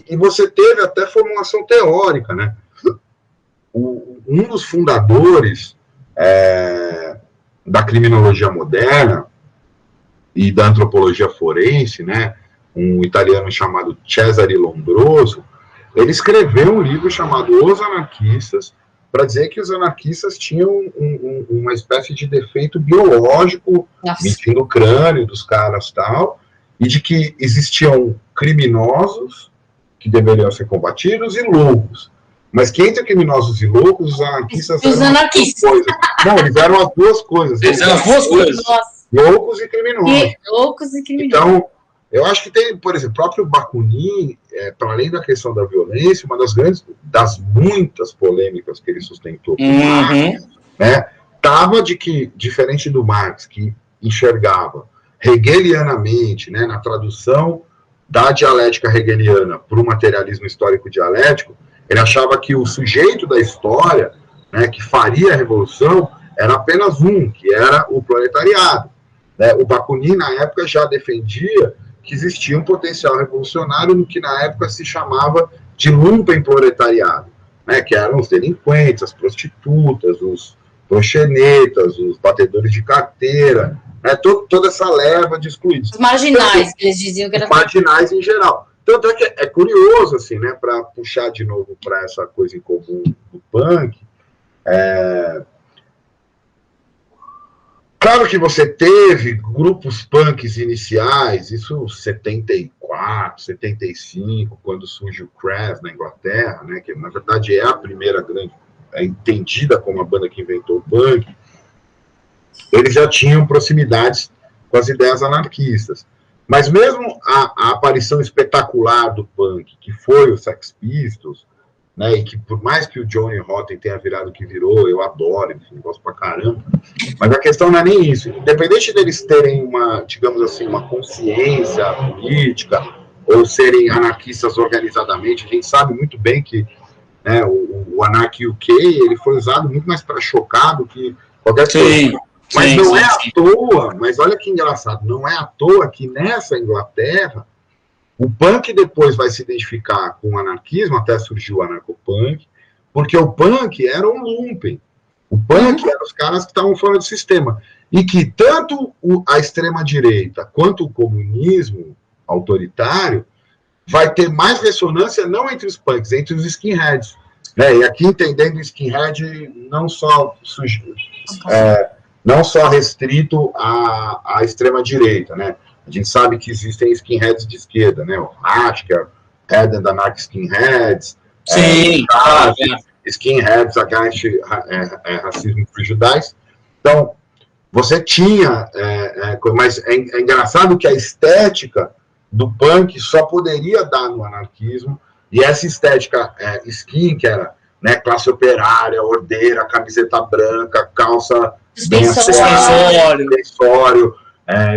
[SPEAKER 3] E você teve até formulação teórica, né? Um dos fundadores da criminologia moderna e da antropologia forense, né, um italiano chamado Cesare Lombroso, ele escreveu um livro chamado Os Anarquistas, para dizer que os anarquistas tinham uma espécie de defeito biológico, medindo o crânio dos caras e tal, e de que existiam criminosos que deveriam ser combatidos e loucos. Mas que entre criminosos e loucos, os anarquistas eram as duas coisas. Não, eles eram as duas coisas.
[SPEAKER 2] Eles eram as duas coisas.
[SPEAKER 3] Loucos e criminosos.
[SPEAKER 4] Loucos e criminosos.
[SPEAKER 3] Então, eu acho que tem, por exemplo, o próprio Bakunin, para além da questão da violência, uma das muitas polêmicas que ele sustentou com Marx, né, estava de que, diferente do Marx, que enxergava hegelianamente, né, na tradução da dialética hegeliana para o materialismo histórico dialético, ele achava que o sujeito da história, né, que faria a revolução, era apenas um, que era o proletariado. Né? O Bakunin, na época, já defendia que existia um potencial revolucionário no que, na época, se chamava de lumpenproletariado, né, que eram os delinquentes, as prostitutas, os proxenetas, os batedores de carteira, né, toda essa leva de excluídos.
[SPEAKER 4] Os marginais, que eles diziam que eram...
[SPEAKER 3] Marginais em geral. Tanto é que é curioso, assim, né, para puxar de novo para essa coisa em comum do punk, claro que você teve grupos punks iniciais, isso 74, 75, quando surge o Crass na Inglaterra, né, que na verdade é a primeira grande, entendida como a banda que inventou o punk, eles já tinham proximidades com as ideias anarquistas. Mas mesmo a aparição espetacular do punk, que foi o Sex Pistols, né, e que por mais que o Johnny Rotten tenha virado o que virou, eu adoro, enfim, gosto pra caramba, mas a questão não é nem isso. Independente deles terem uma, digamos assim, uma consciência política, ou serem anarquistas organizadamente, a gente sabe muito bem que, né, o Anarchy UK, ele foi usado muito mais para chocar do que qualquer coisa. Mas não é à toa, mas olha que engraçado, não é à toa que nessa Inglaterra o punk depois vai se identificar com o anarquismo, até surgiu o anarcopunk, porque o punk era um lumpen. O punk eram os caras que estavam fora do sistema. E que tanto a extrema-direita quanto o comunismo autoritário vai ter mais ressonância não entre os punks, entre os skinheads. Né? E aqui entendendo skinhead não só restrito à extrema-direita, né? A gente sabe que existem skinheads de esquerda, né? O Haskell, Head and Anarch Skinheads, Skinheads Against Racismo e Prejudice. Então, você tinha... mas é engraçado que a estética do punk só poderia dar no anarquismo, e essa estética skin, que era, né, classe operária, ordeira, camiseta branca, calça... Suspensório.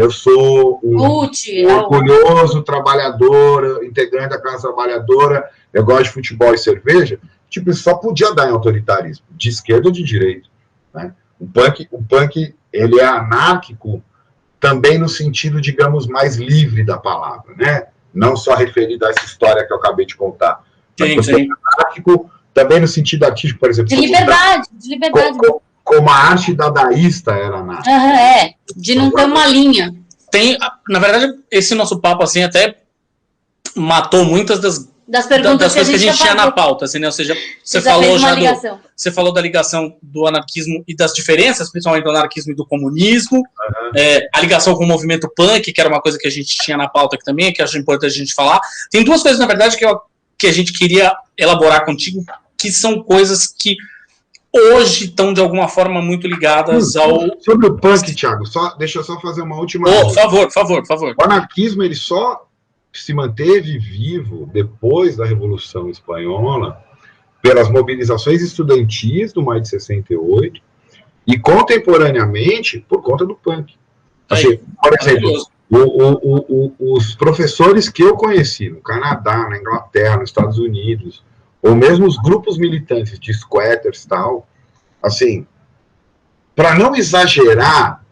[SPEAKER 3] Eu sou um orgulhoso trabalhador, integrante da classe trabalhadora, eu gosto de futebol e cerveja. Tipo, isso só podia dar em autoritarismo, de esquerda ou de direita. Né? O punk, ele é anárquico também no sentido, digamos, mais livre da palavra, né? Não só referido a essa história que eu acabei de contar. Mas sim. Anárquico também no sentido artístico, por exemplo.
[SPEAKER 4] De liberdade.
[SPEAKER 3] Como a arte dadaísta era anárquica.
[SPEAKER 4] De não ter uma linha.
[SPEAKER 2] Na verdade, esse nosso papo, assim, até matou muitas das
[SPEAKER 4] perguntas
[SPEAKER 2] coisas que a gente tinha na pauta, assim, né? Ou seja, você falou da ligação do anarquismo e das diferenças, principalmente do anarquismo e do comunismo, a ligação com o movimento punk, que era uma coisa que a gente tinha na pauta aqui também, que acho importante a gente falar. Tem duas coisas, na verdade, que a gente queria elaborar contigo, que são coisas que hoje estão, de alguma forma, muito ligadas ao...
[SPEAKER 3] Sobre o punk, Thiago, deixa eu só fazer uma última...
[SPEAKER 2] Por favor.
[SPEAKER 3] O anarquismo, ele só se manteve vivo depois da Revolução Espanhola pelas mobilizações estudantis do maio de 68 e, contemporaneamente, por conta do punk. Por exemplo, os professores que eu conheci no Canadá, na Inglaterra, nos Estados Unidos, ou mesmo os grupos militantes de squatters e tal, assim, para não exagerar,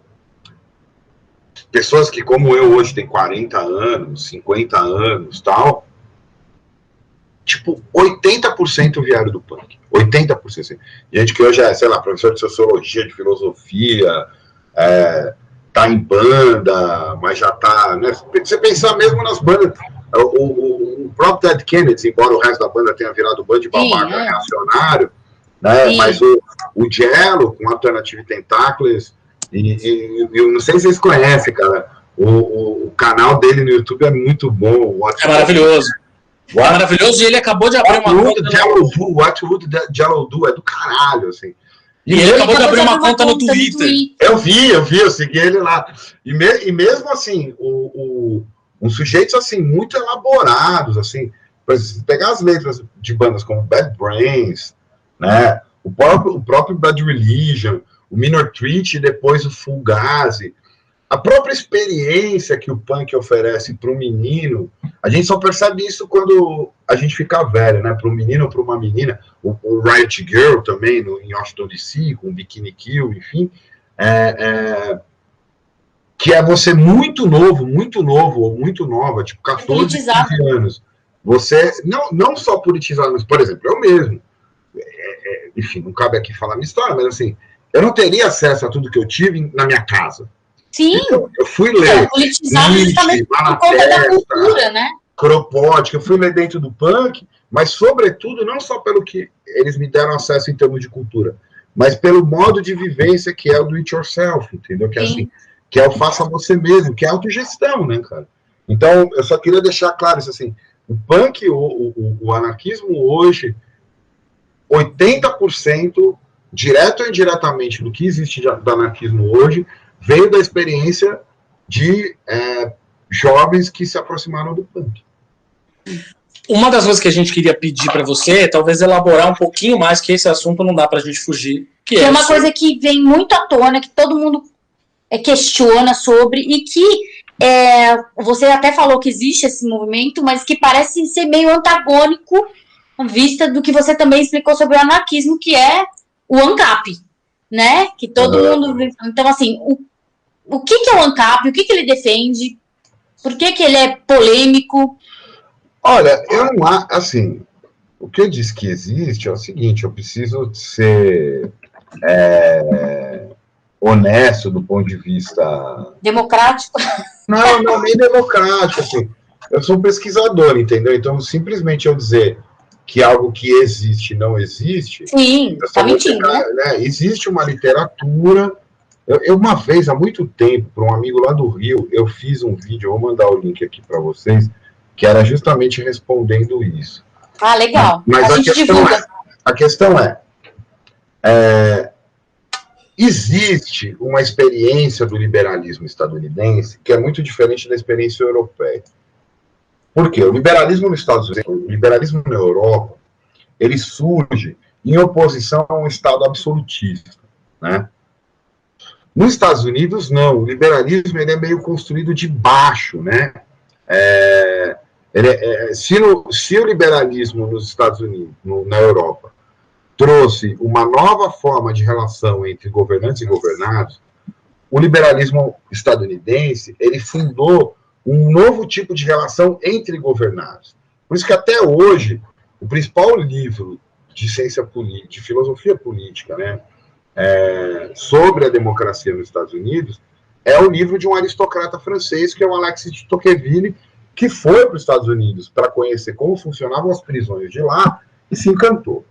[SPEAKER 3] pessoas que, como eu, hoje tem 40 anos, 50 anos, tal, tipo, 80% vieram do punk. 80%. Gente que hoje é, sei lá, professor de sociologia, de filosofia, tá em banda, mas já tá, né? Você pensar mesmo nas bandas, o próprio Ted Kennedy, embora o resto da banda tenha virado band de babaca reacionário, né? Mas o Jello, com Alternative Tentacles, e eu não sei se vocês conhecem, cara, o canal dele no YouTube é muito bom.
[SPEAKER 2] É maravilhoso. É maravilhoso, e ele acabou de abrir uma conta.
[SPEAKER 3] What Would Jello Do é do caralho, assim.
[SPEAKER 2] E ele acabou de abrir uma conta no Twitter.
[SPEAKER 3] Eu segui ele lá. E mesmo assim, uns sujeitos assim, muito elaborados, assim, pegar as letras de bandas como Bad Brains, né, o próprio Bad Religion, o Minor Threat e depois o Fugazi, a própria experiência que o punk oferece para o menino, a gente só percebe isso quando a gente fica velho, né? Para um menino ou para uma menina, o Riot Girl também, em Washington DC, com o Bikini Kill, enfim, que é você muito novo ou muito nova, tipo 14, 15 anos. Você, não só politizado, mas, por exemplo, eu mesmo, enfim, não cabe aqui falar minha história, mas assim, eu não teria acesso a tudo que eu tive na minha casa.
[SPEAKER 4] Sim.
[SPEAKER 3] Eu fui ler.
[SPEAKER 4] Politizado justamente por conta da cultura, né?
[SPEAKER 3] Kropotkin, eu fui ler dentro do punk, mas, sobretudo, não só pelo que eles me deram acesso em termos de cultura, mas pelo modo de vivência que é o do it yourself, entendeu? Que é assim, que é o faça você mesmo, que é autogestão, né, cara? Então, eu só queria deixar claro isso assim, o punk, o anarquismo hoje, 80%, direto ou indiretamente, do que existe do anarquismo hoje, veio da experiência de jovens que se aproximaram do punk.
[SPEAKER 2] Uma das coisas que a gente queria pedir para você é talvez elaborar um pouquinho mais, que esse assunto não dá para a gente fugir. Que é
[SPEAKER 4] uma coisa que vem muito à tona, que todo mundo questiona sobre, e que você até falou que existe esse movimento, mas que parece ser meio antagônico, vista do que você também explicou sobre o anarquismo, que é o ANCAP, né? Que todo mundo... Então, assim, o que é o ANCAP? O que ele defende? Por que ele é polêmico?
[SPEAKER 3] Olha, eu não acho... Assim, o que eu disse que existe é o seguinte, eu preciso ser honesto do ponto de vista...
[SPEAKER 4] Democrático?
[SPEAKER 3] Não, nem democrático, assim. Eu sou um pesquisador, entendeu? Então, simplesmente eu dizer que algo que existe não existe...
[SPEAKER 4] Sim, tá mentindo,
[SPEAKER 3] né? Existe uma literatura... Eu uma vez, há muito tempo, para um amigo lá do Rio, eu fiz um vídeo, eu vou mandar o link aqui para vocês, que era justamente respondendo isso.
[SPEAKER 4] Ah, legal.
[SPEAKER 3] Mas a questão existe uma experiência do liberalismo estadunidense que é muito diferente da experiência europeia. Por quê? O liberalismo nos Estados Unidos, o liberalismo na Europa, ele surge em oposição a um Estado absolutista, né? Nos Estados Unidos, não. O liberalismo ele é meio construído de baixo, né? Se o liberalismo nos Estados Unidos, na Europa, trouxe uma nova forma de relação entre governantes e governados, o liberalismo estadunidense ele fundou um novo tipo de relação entre governados. Por isso que até hoje o principal livro de ciência política, de filosofia política, né, sobre a democracia nos Estados Unidos, é o livro de um aristocrata francês, que é o Alexis de Tocqueville, que foi para os Estados Unidos para conhecer como funcionavam as prisões de lá e se encantou.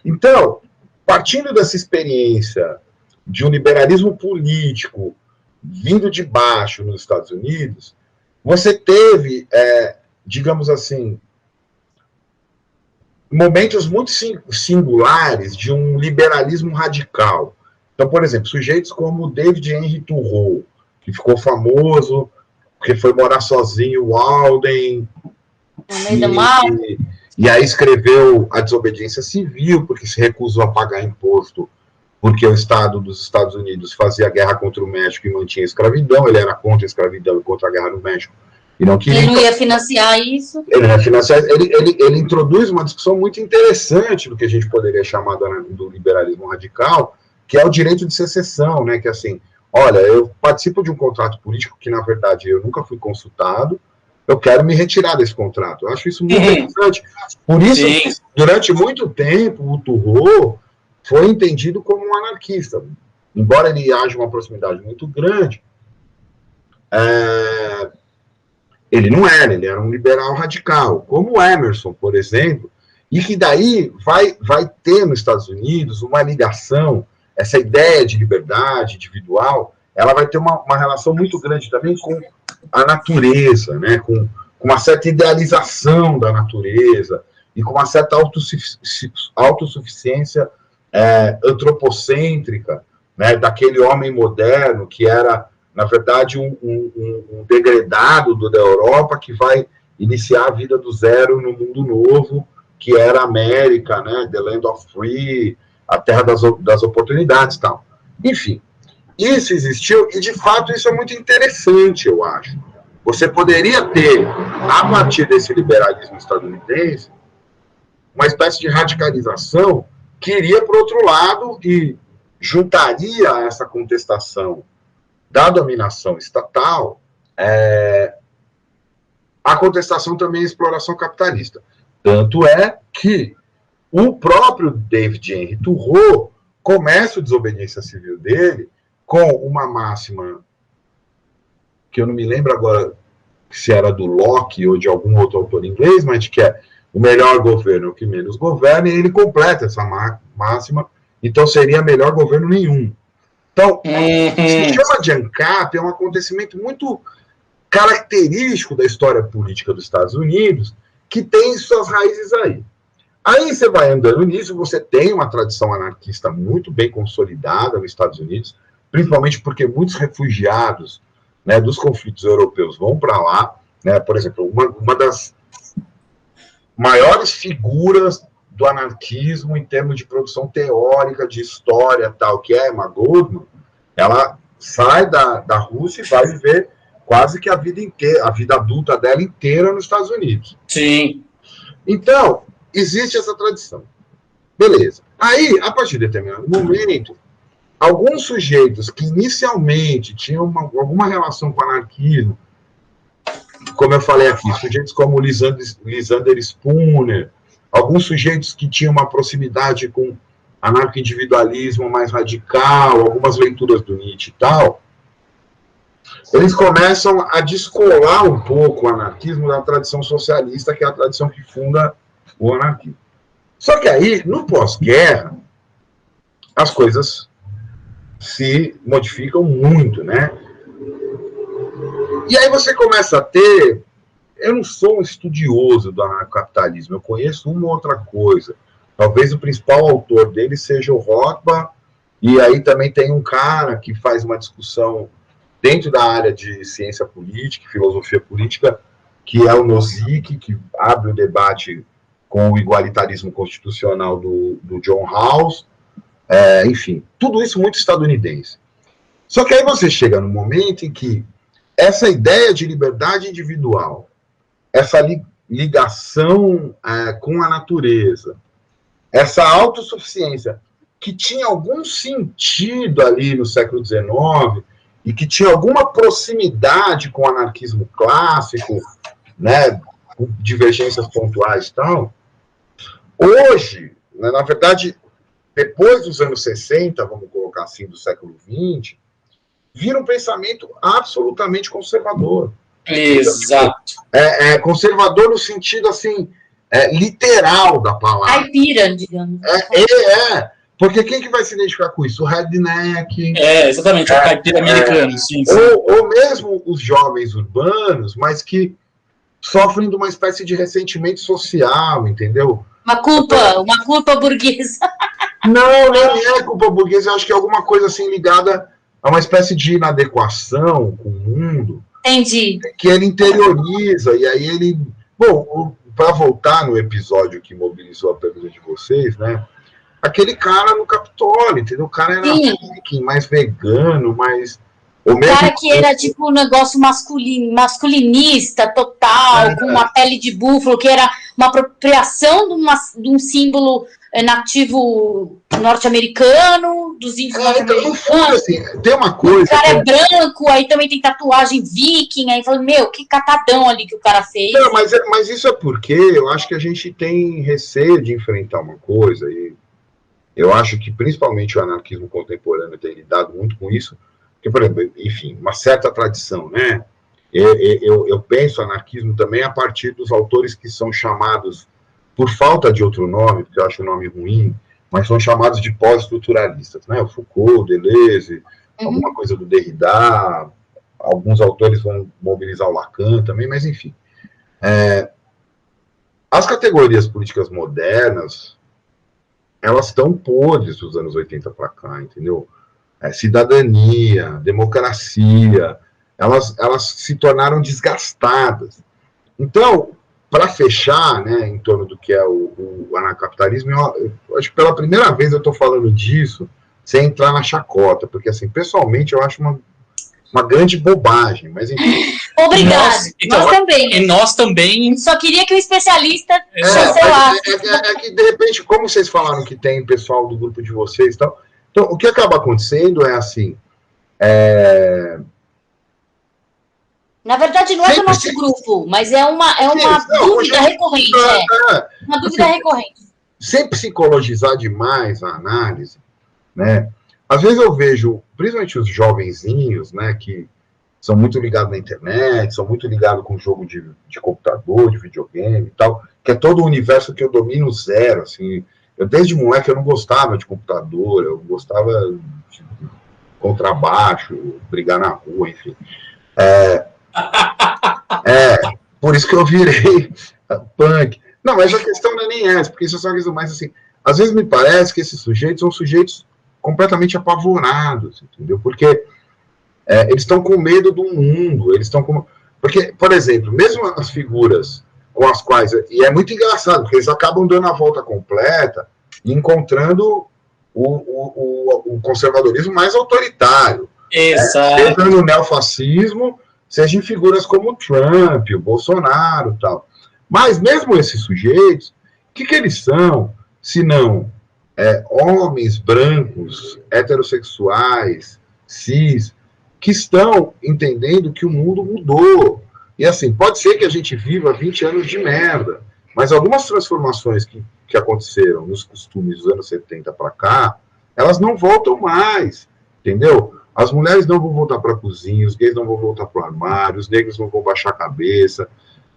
[SPEAKER 3] Então, partindo dessa experiência de um liberalismo político vindo de baixo nos Estados Unidos, você teve, digamos assim, momentos muito singulares de um liberalismo radical. Então, por exemplo, sujeitos como David Henry Thoreau, que ficou famoso porque foi morar sozinho, o Walden, e aí escreveu A Desobediência Civil, porque se recusou a pagar imposto, porque o Estado dos Estados Unidos fazia guerra contra o México e mantinha a escravidão, ele era contra a escravidão e contra a guerra no México. E não queria...
[SPEAKER 4] Ele não ia financiar isso?
[SPEAKER 3] Ele não ia financiar. Ele introduz uma discussão muito interessante do que a gente poderia chamar do liberalismo radical, que é o direito de secessão, né? Que assim, olha, eu participo de um contrato político que, na verdade, eu nunca fui consultado, eu quero me retirar desse contrato. Eu acho isso muito interessante. Por isso, durante muito tempo, o Turreau foi entendido como um anarquista. Embora ele haja uma proximidade muito grande, ele não era, ele era um liberal radical, como o Emerson, por exemplo, e que daí vai ter nos Estados Unidos uma ligação, essa ideia de liberdade individual, ela vai ter uma relação muito grande também com a natureza, né, com uma certa idealização da natureza e com uma certa autossuficiência antropocêntrica, né, daquele homem moderno que era, na verdade, um degradado da Europa que vai iniciar a vida do zero no mundo novo, que era a América, né, the land of free, a terra das oportunidades e tal. Enfim, isso existiu e, de fato, isso é muito interessante, eu acho. Você poderia ter, a partir desse liberalismo estadunidense, uma espécie de radicalização que iria para o outro lado e juntaria essa contestação da dominação estatal a contestação também à exploração capitalista. Tanto é que o próprio David Henry Thoreau começa a desobediência civil dele com uma máxima que eu não me lembro agora se era do Locke ou de algum outro autor inglês, mas que é o melhor governo é o que menos governa, e ele completa essa máxima, então seria melhor governo nenhum. Então, se chama de ANCAP, é um acontecimento muito característico da história política dos Estados Unidos, que tem suas raízes aí. Aí você vai andando nisso, você tem uma tradição anarquista muito bem consolidada nos Estados Unidos, principalmente porque muitos refugiados, né, dos conflitos europeus vão para lá, né? Por exemplo, uma das maiores figuras do anarquismo em termos de produção teórica, de história, tal, que é Emma Goldman, ela sai da Rússia e vai viver quase que a vida inteira, a vida adulta dela inteira nos Estados Unidos.
[SPEAKER 2] Sim.
[SPEAKER 3] Então, existe essa tradição. Beleza. Aí, a partir de determinado momento, alguns sujeitos que inicialmente tinham alguma relação com o anarquismo, como eu falei aqui, sujeitos como Lysander Spooner, alguns sujeitos que tinham uma proximidade com anarco-individualismo mais radical, algumas leituras do Nietzsche e tal, eles começam a descolar um pouco o anarquismo da tradição socialista, que é a tradição que funda o anarquismo. Só que aí, no pós-guerra, as coisas se modificam muito, né? E aí você começa a ter... Eu não sou um estudioso do anarcocapitalismo, eu conheço uma outra coisa. Talvez o principal autor dele seja o Rothbard, e aí também tem um cara que faz uma discussão dentro da área de ciência política, filosofia política, que é o Nozick, que abre o debate com o igualitarismo constitucional do John Rawls, enfim, tudo isso muito estadunidense. Só que aí você chega no momento em que essa ideia de liberdade individual, essa ligação com a natureza, essa autossuficiência, que tinha algum sentido ali no século XIX, e que tinha alguma proximidade com o anarquismo clássico, né, com divergências pontuais e tal, hoje, né, na verdade, depois dos anos 60, vamos colocar assim, do século XX, vira um pensamento absolutamente conservador.
[SPEAKER 2] Exato.
[SPEAKER 3] Conservador no sentido, assim, literal da palavra.
[SPEAKER 4] Caipira, digamos.
[SPEAKER 3] Porque quem que vai se identificar com isso? O redneck.
[SPEAKER 2] Exatamente, o caipira americano. Sim.
[SPEAKER 3] Ou mesmo os jovens urbanos, mas que sofrem de uma espécie de ressentimento social, entendeu?
[SPEAKER 4] Uma culpa burguesa.
[SPEAKER 3] Não é culpa burguesa, eu acho que é alguma coisa assim ligada a uma espécie de inadequação com o mundo.
[SPEAKER 4] Entendi.
[SPEAKER 3] Que ele interioriza, e aí ele... Bom, para voltar no episódio que mobilizou a pergunta de vocês, né? Aquele cara no Capitólio, entendeu? O cara era viking, mais vegano, mais... O
[SPEAKER 4] cara que era tipo um negócio masculinista total, com uma pele de búfalo, que era uma apropriação de um símbolo nativo norte-americano, dos índios
[SPEAKER 3] Então, no
[SPEAKER 4] norte-americanos.
[SPEAKER 3] fundo, assim, tem uma coisa...
[SPEAKER 4] O cara é branco, aí também tem tatuagem viking, aí fala, meu, que catadão ali que o cara fez.
[SPEAKER 3] Não, mas isso é porque eu acho que a gente tem receio de enfrentar uma coisa, e eu acho que principalmente o anarquismo contemporâneo tem lidado muito com isso, porque, por exemplo, enfim, uma certa tradição, né? Eu penso anarquismo também a partir dos autores que são chamados, por falta de outro nome, porque eu acho o nome ruim, mas são chamados de pós-estruturalistas, né? O Foucault, Deleuze, alguma coisa do Derrida, alguns autores vão mobilizar o Lacan também, mas enfim. As categorias políticas modernas, elas estão podres dos anos 80 para cá, entendeu? Cidadania, democracia, elas se tornaram desgastadas. Então, para fechar, né, em torno do que é o anarcapitalismo, eu acho que pela primeira vez eu estou falando disso sem entrar na chacota, porque, assim, pessoalmente, eu acho uma grande bobagem, mas enfim.
[SPEAKER 4] Obrigado, nós também.
[SPEAKER 2] E nós também.
[SPEAKER 4] Só queria que o especialista chancelasse.
[SPEAKER 3] Que, de repente, como vocês falaram que tem pessoal do grupo de vocês e tal, então, o que acaba acontecendo é assim...
[SPEAKER 4] Na verdade, não é do nosso grupo, mas é uma dúvida recorrente. Uma dúvida recorrente.
[SPEAKER 3] Sem psicologizar demais a análise, né? Às vezes eu vejo, principalmente os jovenzinhos, né, que são muito ligados na internet, são muito ligados com jogo de computador, de videogame e tal, que é todo o universo que eu domino zero, assim. Eu, desde moleque, eu não gostava de computador, eu gostava de contrabaixo, brigar na rua, enfim. Por isso que eu virei punk. Não, mas a questão não é nem essa, porque isso é só uma questão mais assim. Às vezes me parece que esses sujeitos são sujeitos completamente apavorados, entendeu? Porque eles estão com medo do mundo, eles estão com... Porque, por exemplo, mesmo as figuras com as quais... E é muito engraçado, porque eles acabam dando a volta completa e encontrando o conservadorismo mais autoritário.
[SPEAKER 2] Exato.
[SPEAKER 3] Seja no neofascismo, seja em figuras como o Trump, o Bolsonaro e tal. Mas mesmo esses sujeitos, o que eles são, se não homens brancos, heterossexuais, cis, que estão entendendo que o mundo mudou. E assim, pode ser que a gente viva 20 anos de merda, mas algumas transformações que aconteceram nos costumes dos anos 70 para cá, elas não voltam mais, entendeu? As mulheres não vão voltar para a cozinha, os gays não vão voltar para o armário, os negros não vão baixar a cabeça.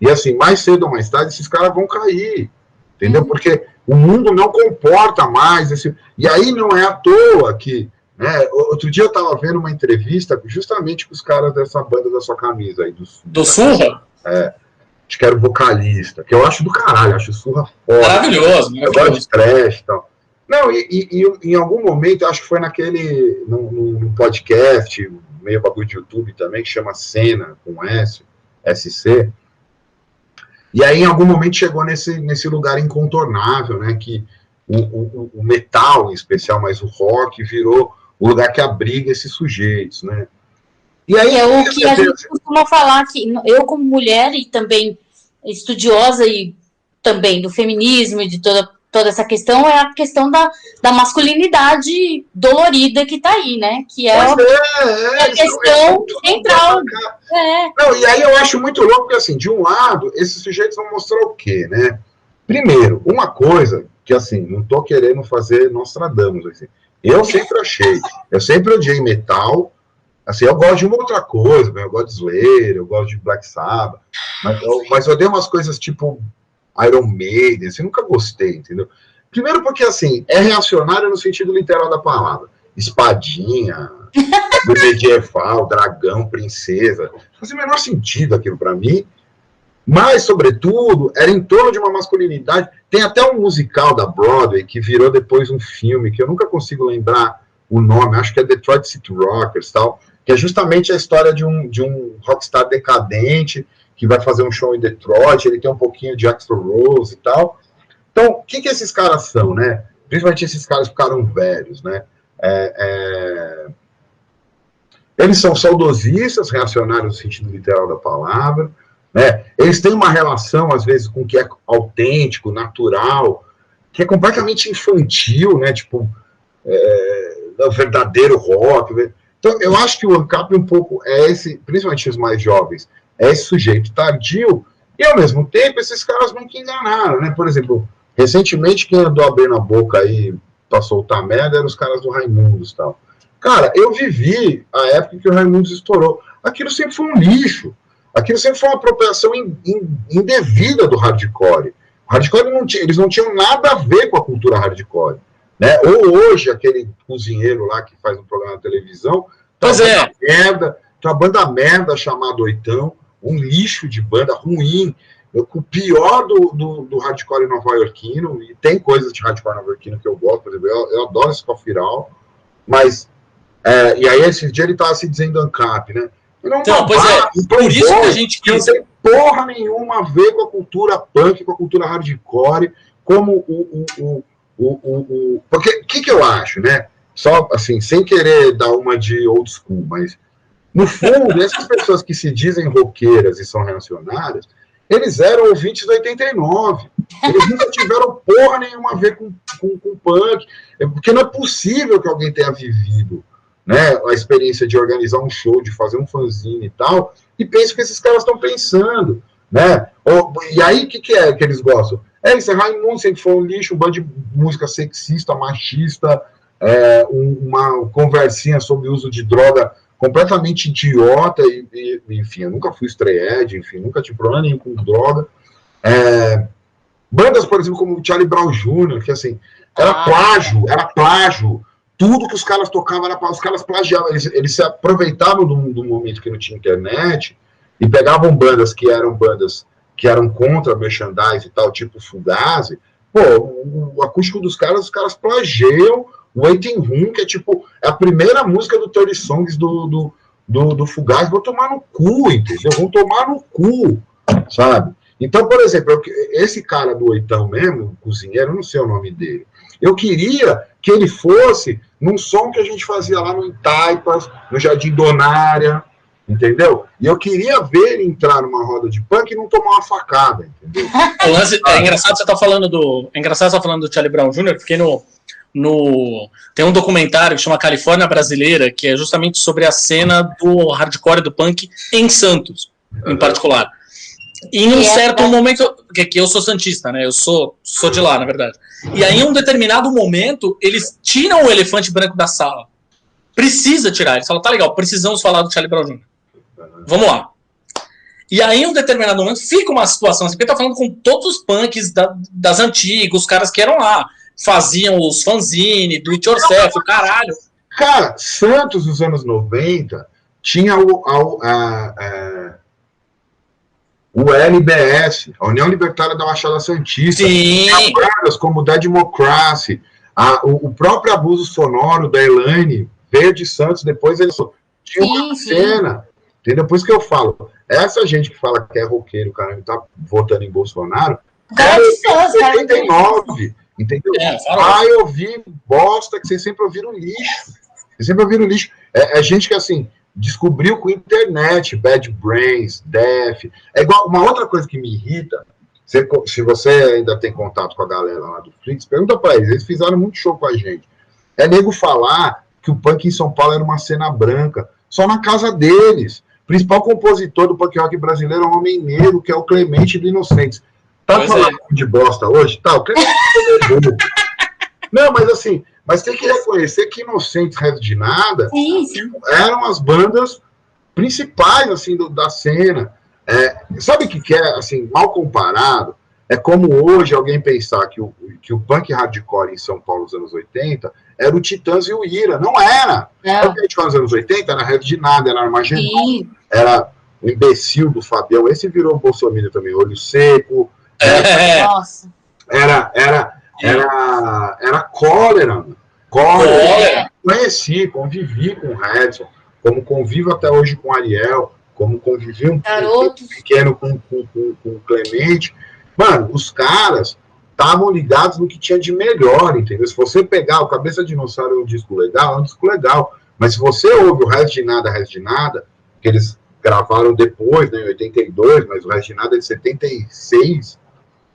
[SPEAKER 3] E assim, mais cedo ou mais tarde, esses caras vão cair, entendeu? Porque o mundo não comporta mais esse... E aí não é à toa que... Né, outro dia eu estava vendo uma entrevista justamente com os caras dessa banda da sua camisa aí.
[SPEAKER 2] Do Surra?
[SPEAKER 3] Acho que era o vocalista, que eu acho do caralho, acho o Surra foda.
[SPEAKER 2] Maravilhoso.
[SPEAKER 3] Eu gosto de trash e tal. Não, e em algum momento, acho que foi num podcast, meio bagulho de YouTube também, que chama Cena, com SC. E aí, em algum momento, chegou nesse lugar incontornável, né, que o metal, em especial, mas o rock, virou o lugar que abriga esses sujeitos, né. E aí,
[SPEAKER 4] é o que a gente costuma falar, que eu, como mulher, e também estudiosa, e também do feminismo, e de toda essa questão, é a questão da masculinidade dolorida que está aí, né? Que é a questão central.
[SPEAKER 3] Não, e aí eu acho muito louco, porque assim, de um lado, esses sujeitos vão mostrar o quê, né? Primeiro, uma coisa que, assim, não estou querendo fazer Nostradamus, assim, eu sempre odiei metal, assim, eu gosto de uma outra coisa, eu gosto de Slayer, eu gosto de Black Sabbath, mas eu odeio umas coisas tipo Iron Maiden, assim, nunca gostei, entendeu? Primeiro porque, assim, é reacionário no sentido literal da palavra. Espadinha, medieval, dragão, princesa. Não fazia o menor sentido aquilo para mim. Mas, sobretudo, era em torno de uma masculinidade. Tem até um musical da Broadway que virou depois um filme, que eu nunca consigo lembrar o nome, acho que é Detroit City Rockers, tal, que é justamente a história de um rockstar decadente que vai fazer um show em Detroit, ele tem um pouquinho de Axl Rose e tal. Então, o que esses caras são, né? Principalmente esses caras ficaram velhos, né? Eles são saudosistas, reacionários no sentido literal da palavra, né? Eles têm uma relação, às vezes, com o que é autêntico, natural, que é completamente infantil, né? Tipo, o verdadeiro rock. Né? Então, eu acho que o ANCAP um pouco é esse, principalmente os mais jovens, é esse sujeito tardio, e ao mesmo tempo esses caras nunca enganaram, né? Por exemplo, recentemente quem andou abrindo a boca aí pra soltar merda eram os caras do Raimundos e tal. Cara, eu vivi a época que o Raimundos estourou. Aquilo sempre foi um lixo. Aquilo sempre foi uma apropriação indevida do hardcore. O hardcore eles não tinham nada a ver com a cultura hardcore. Né? Ou hoje, aquele cozinheiro lá que faz um programa na televisão,
[SPEAKER 2] pois é.
[SPEAKER 3] Tem uma banda merda chamada Oitão, um lixo de banda ruim, o pior do hardcore nova-iorquino, e tem coisas de hardcore nova-iorquino que eu gosto, por exemplo, eu adoro esse Cofiral, mas, e aí esse dia ele tava se dizendo ANCAP, né?
[SPEAKER 2] Então, pois é, por isso que a gente quis.
[SPEAKER 3] Não tem porra nenhuma a ver com a cultura punk, com a cultura hardcore, como porque o que eu acho, né? Só assim, sem querer dar uma de old school, mas no fundo, essas pessoas que se dizem roqueiras e são reacionárias, eles eram ouvintes do 89. Eles nunca tiveram porra nenhuma a ver com punk. Porque não é possível que alguém tenha vivido, né, a experiência de organizar um show, de fazer um fanzine e tal, e pense que esses caras estão pensando, né? E aí, o que é que eles gostam? Isso é Raimundo, sempre foi um lixo, um bando de música sexista, machista, uma conversinha sobre o uso de droga completamente idiota, enfim, eu nunca fui strayed, enfim, nunca tive problema nenhum com droga. Bandas, por exemplo, como o Charlie Brown Jr., que assim, era plágio. Tudo que os caras tocavam era para os caras plagiavam, eles se aproveitavam do momento que não tinha internet e pegavam bandas que eram contra merchandise e tal, tipo Fugazi. Pô, o acústico dos caras, os caras plagiam o Waiting Room, que é tipo a primeira música do 30 Songs do Fugazi. Vão tomar no cu, entendeu? Vão tomar no cu, sabe? Então, por exemplo, esse cara do Oitão mesmo, o cozinheiro, eu não sei o nome dele, eu queria que ele fosse num som que a gente fazia lá no Itaipas, no Jardim Donária, entendeu? E eu queria ver ele entrar numa roda de punk e não tomar uma facada, entendeu?
[SPEAKER 2] É engraçado você tá falando do Charlie Brown Jr., porque tem um documentário que chama Califórnia Brasileira, que é justamente sobre a cena do hardcore e do punk em Santos, em particular. E em um certo momento, que eu sou santista, né? Eu sou de lá, na verdade. E aí, em um determinado momento, eles tiram o elefante branco da sala. Precisa tirar. Eles falam, tá legal, precisamos falar do Charlie Brown Jr. Vamos lá. E aí, em um determinado momento, fica uma situação assim, porque tá falando com todos os punks das antigas, os caras que eram lá, faziam os fanzine, do it yourself, o caralho.
[SPEAKER 3] Cara, Santos, nos anos 90, tinha o LBS, a União Libertária da Baixada Santista.
[SPEAKER 2] Sim.
[SPEAKER 3] Tinha bandas como Dead Democracy, o próprio Abuso Sonoro da Elaine veio de Santos, depois eles tinham uma cena, entendeu? Por isso que eu falo, essa gente que fala que é roqueiro, cara, que tá votando em Bolsonaro,
[SPEAKER 4] cara de Santos,
[SPEAKER 3] 79, entendeu? Vai ouvir bosta que vocês sempre ouviram lixo. Vocês sempre ouviram lixo. É gente que, assim, descobriu com internet, Bad Brains, Def. É igual, uma outra coisa que me irrita, se você ainda tem contato com a galera lá do Flix, pergunta pra eles fizeram muito show com a gente. É nego falar que o punk em São Paulo era uma cena branca, só na casa deles. O principal compositor do punk rock brasileiro é um homem negro, que é o Clemente do Inocentes. Tá falando de bosta hoje? Tá, o Clemente é burro. Não, mas assim, mas tem que reconhecer que Inocentes, Resto de Nada, eram as bandas principais, assim, da cena. Sabe o que é, assim, mal comparado? É como hoje alguém pensar que o punk hardcore em São Paulo nos anos 80 era o Titãs e o Ira. Não era! O que a gente fala nos anos 80 era Resto de Nada, era Armagedon, era o imbecil do Fabião. Esse virou Bolsonaro também, Olho Seco.
[SPEAKER 4] Nossa.
[SPEAKER 3] Era Cólera, mano. Cólera. Conheci, convivi com o Redson, como convivo até hoje com o Ariel, como convivi um pequeno com o Clemente. Mano, os caras estavam ligados no que tinha de melhor, entendeu? Se você pegar o Cabeça de Dinossauro é um disco legal, mas se você ouve o Resto de Nada, que eles gravaram depois, né, em 82, mas o Resto de Nada é de 76,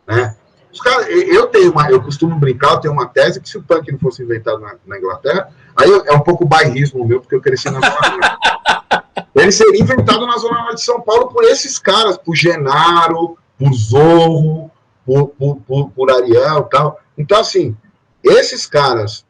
[SPEAKER 3] né? Os caras, eu costumo brincar, eu tenho uma tese que se o punk não fosse inventado na Inglaterra, aí é um pouco bairrismo meu, porque eu cresci na Zona Norte. Ele seria inventado na Zona Norte de São Paulo por esses caras, por Genaro, por Zorro, por Ariel e tal. Então, assim, esses caras,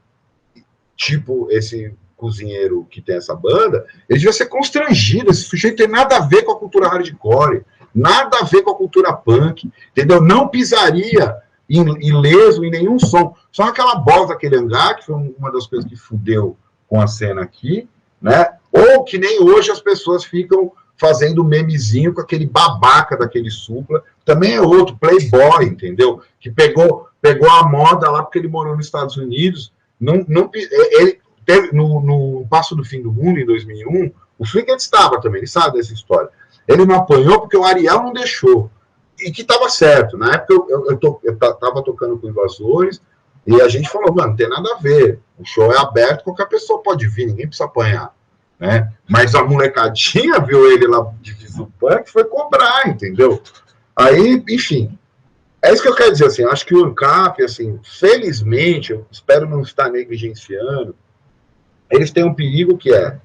[SPEAKER 3] tipo esse cozinheiro que tem essa banda, ele devia ser constrangido. Esse sujeito tem nada a ver com a cultura hardcore, nada a ver com a cultura punk, entendeu? Não pisaria ileso em nenhum som. Só aquela bosta daquele hangar, que foi uma das coisas que fudeu com a cena aqui, né? Ou que nem hoje as pessoas ficam fazendo memezinho com aquele babaca daquele Supla. Também é outro, playboy, entendeu? Que pegou a moda lá porque ele morou nos Estados Unidos. Ele teve, no Passo do Fim do Mundo, em 2001, o Flickr estava também, ele sabe dessa história. Ele não apanhou porque o Ariel não deixou. E que estava certo. Na época eu estava tocando com Invasores e a gente falou, mano, não tem nada a ver. O show é aberto, qualquer pessoa pode vir, ninguém precisa apanhar. Né? Mas a molecadinha viu ele lá de visu punk, foi cobrar, entendeu? Aí, enfim, é isso que eu quero dizer, assim, acho que o ANCAP, assim, felizmente, eu espero não estar negligenciando, eles têm um perigo que é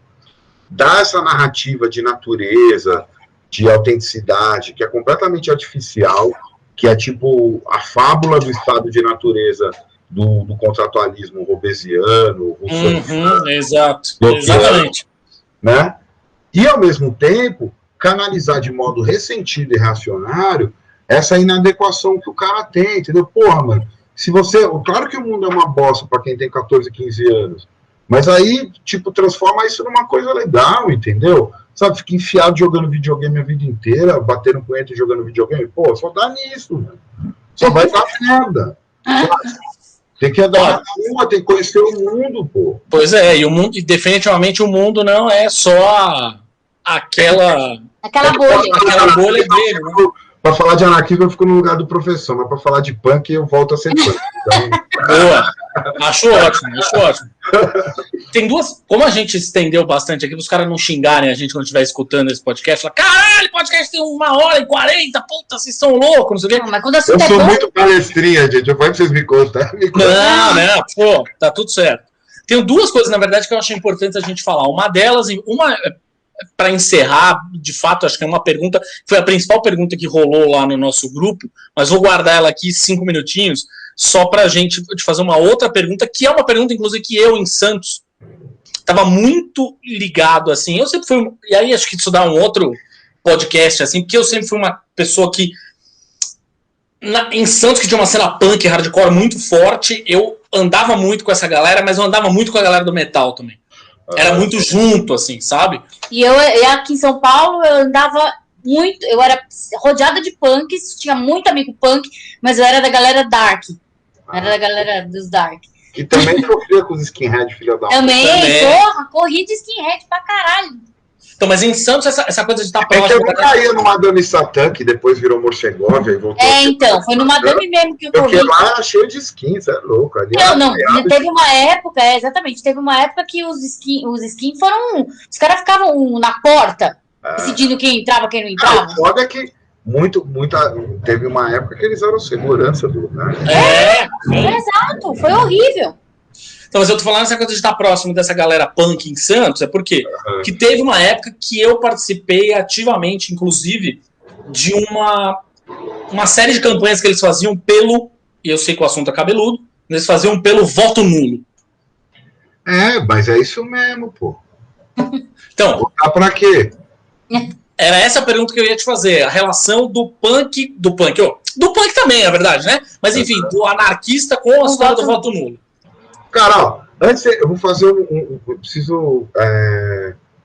[SPEAKER 3] dar essa narrativa de natureza, de autenticidade, que é completamente artificial, que é tipo a fábula do estado de natureza do contratualismo robesiano,
[SPEAKER 2] exato, exatamente.
[SPEAKER 3] Né? E, ao mesmo tempo, canalizar de modo ressentido e reacionário essa inadequação que o cara tem, entendeu? Porra, mano, se você... Claro que o mundo é uma bosta para quem tem 14, 15 anos, mas aí, tipo, transforma isso numa coisa legal, entendeu? Sabe, fica enfiado jogando videogame a vida inteira, batendo punheta e jogando videogame, pô, só dá nisso, mano. Só vai dar merda. Tem que andar na rua, tem que conhecer o mundo, pô.
[SPEAKER 2] Pois é, e o mundo, e definitivamente o mundo não é só aquela bolha. Aquela bolha dele, né?
[SPEAKER 3] Pra falar de anarquismo eu fico no lugar do professor, mas pra falar de punk eu volto a ser punk. Então...
[SPEAKER 2] Boa. Acho ótimo. Tem duas... Como a gente estendeu bastante aqui, para os caras não xingarem a gente quando estiver escutando esse podcast, falar, caralho, podcast tem 1h40, puta, vocês são loucos, não sei o quê.
[SPEAKER 4] Não, mas quando
[SPEAKER 3] eu sou muito palestrinha, gente, eu vou pra vocês me contar.
[SPEAKER 2] Não, pô, tá tudo certo. Tem duas coisas, na verdade, que eu acho importante a gente falar. Uma delas, para encerrar, de fato, acho que é uma pergunta, foi a principal pergunta que rolou lá no nosso grupo, mas vou guardar ela aqui 5 minutinhos, só para a gente te fazer uma outra pergunta, que é uma pergunta, inclusive, que eu, em Santos, estava muito ligado, assim, eu sempre fui, e aí acho que isso dá um outro podcast, assim, porque eu sempre fui uma pessoa que, em Santos, que tinha uma cena punk, hardcore muito forte, eu andava muito com essa galera, mas eu andava muito com a galera do metal também. Era muito junto, assim, sabe?
[SPEAKER 4] E eu aqui em São Paulo, eu andava muito, eu era rodeada de punks, tinha muito amigo punk, mas eu era da galera dark. Era da galera dos dark.
[SPEAKER 3] E também sofria com os skinhead, filha da...
[SPEAKER 4] Também, porra, corri de skinhead pra caralho.
[SPEAKER 2] Então, mas em Santos, essa coisa de estar próximo...
[SPEAKER 3] É que eu caía no Madame Satã, que depois virou Morcegóvia e voltou...
[SPEAKER 4] Então, foi no Madame mesmo que eu corri.
[SPEAKER 3] Porque lá era cheio de skins, é louco. Ali
[SPEAKER 4] não, teve uma época, exatamente, teve uma época que os skins foram... Os caras ficavam na porta, decidindo quem entrava, quem não entrava.
[SPEAKER 3] O foda é que teve uma época que eles eram segurança do lugar.
[SPEAKER 4] Exato, foi horrível.
[SPEAKER 2] Então, mas eu tô falando essa coisa de estar próximo dessa galera punk em Santos, é porque que teve uma época que eu participei ativamente, inclusive, de uma série de campanhas que eles faziam pelo, e eu sei que o assunto é cabeludo, eles faziam pelo voto nulo.
[SPEAKER 3] Mas é isso mesmo, pô.
[SPEAKER 2] Então,
[SPEAKER 3] votar pra quê?
[SPEAKER 2] Era essa a pergunta que eu ia te fazer, a relação do punk também, na verdade, né? Mas enfim, do anarquista com a história do voto nulo.
[SPEAKER 3] Cara, ó, antes eu vou fazer eu preciso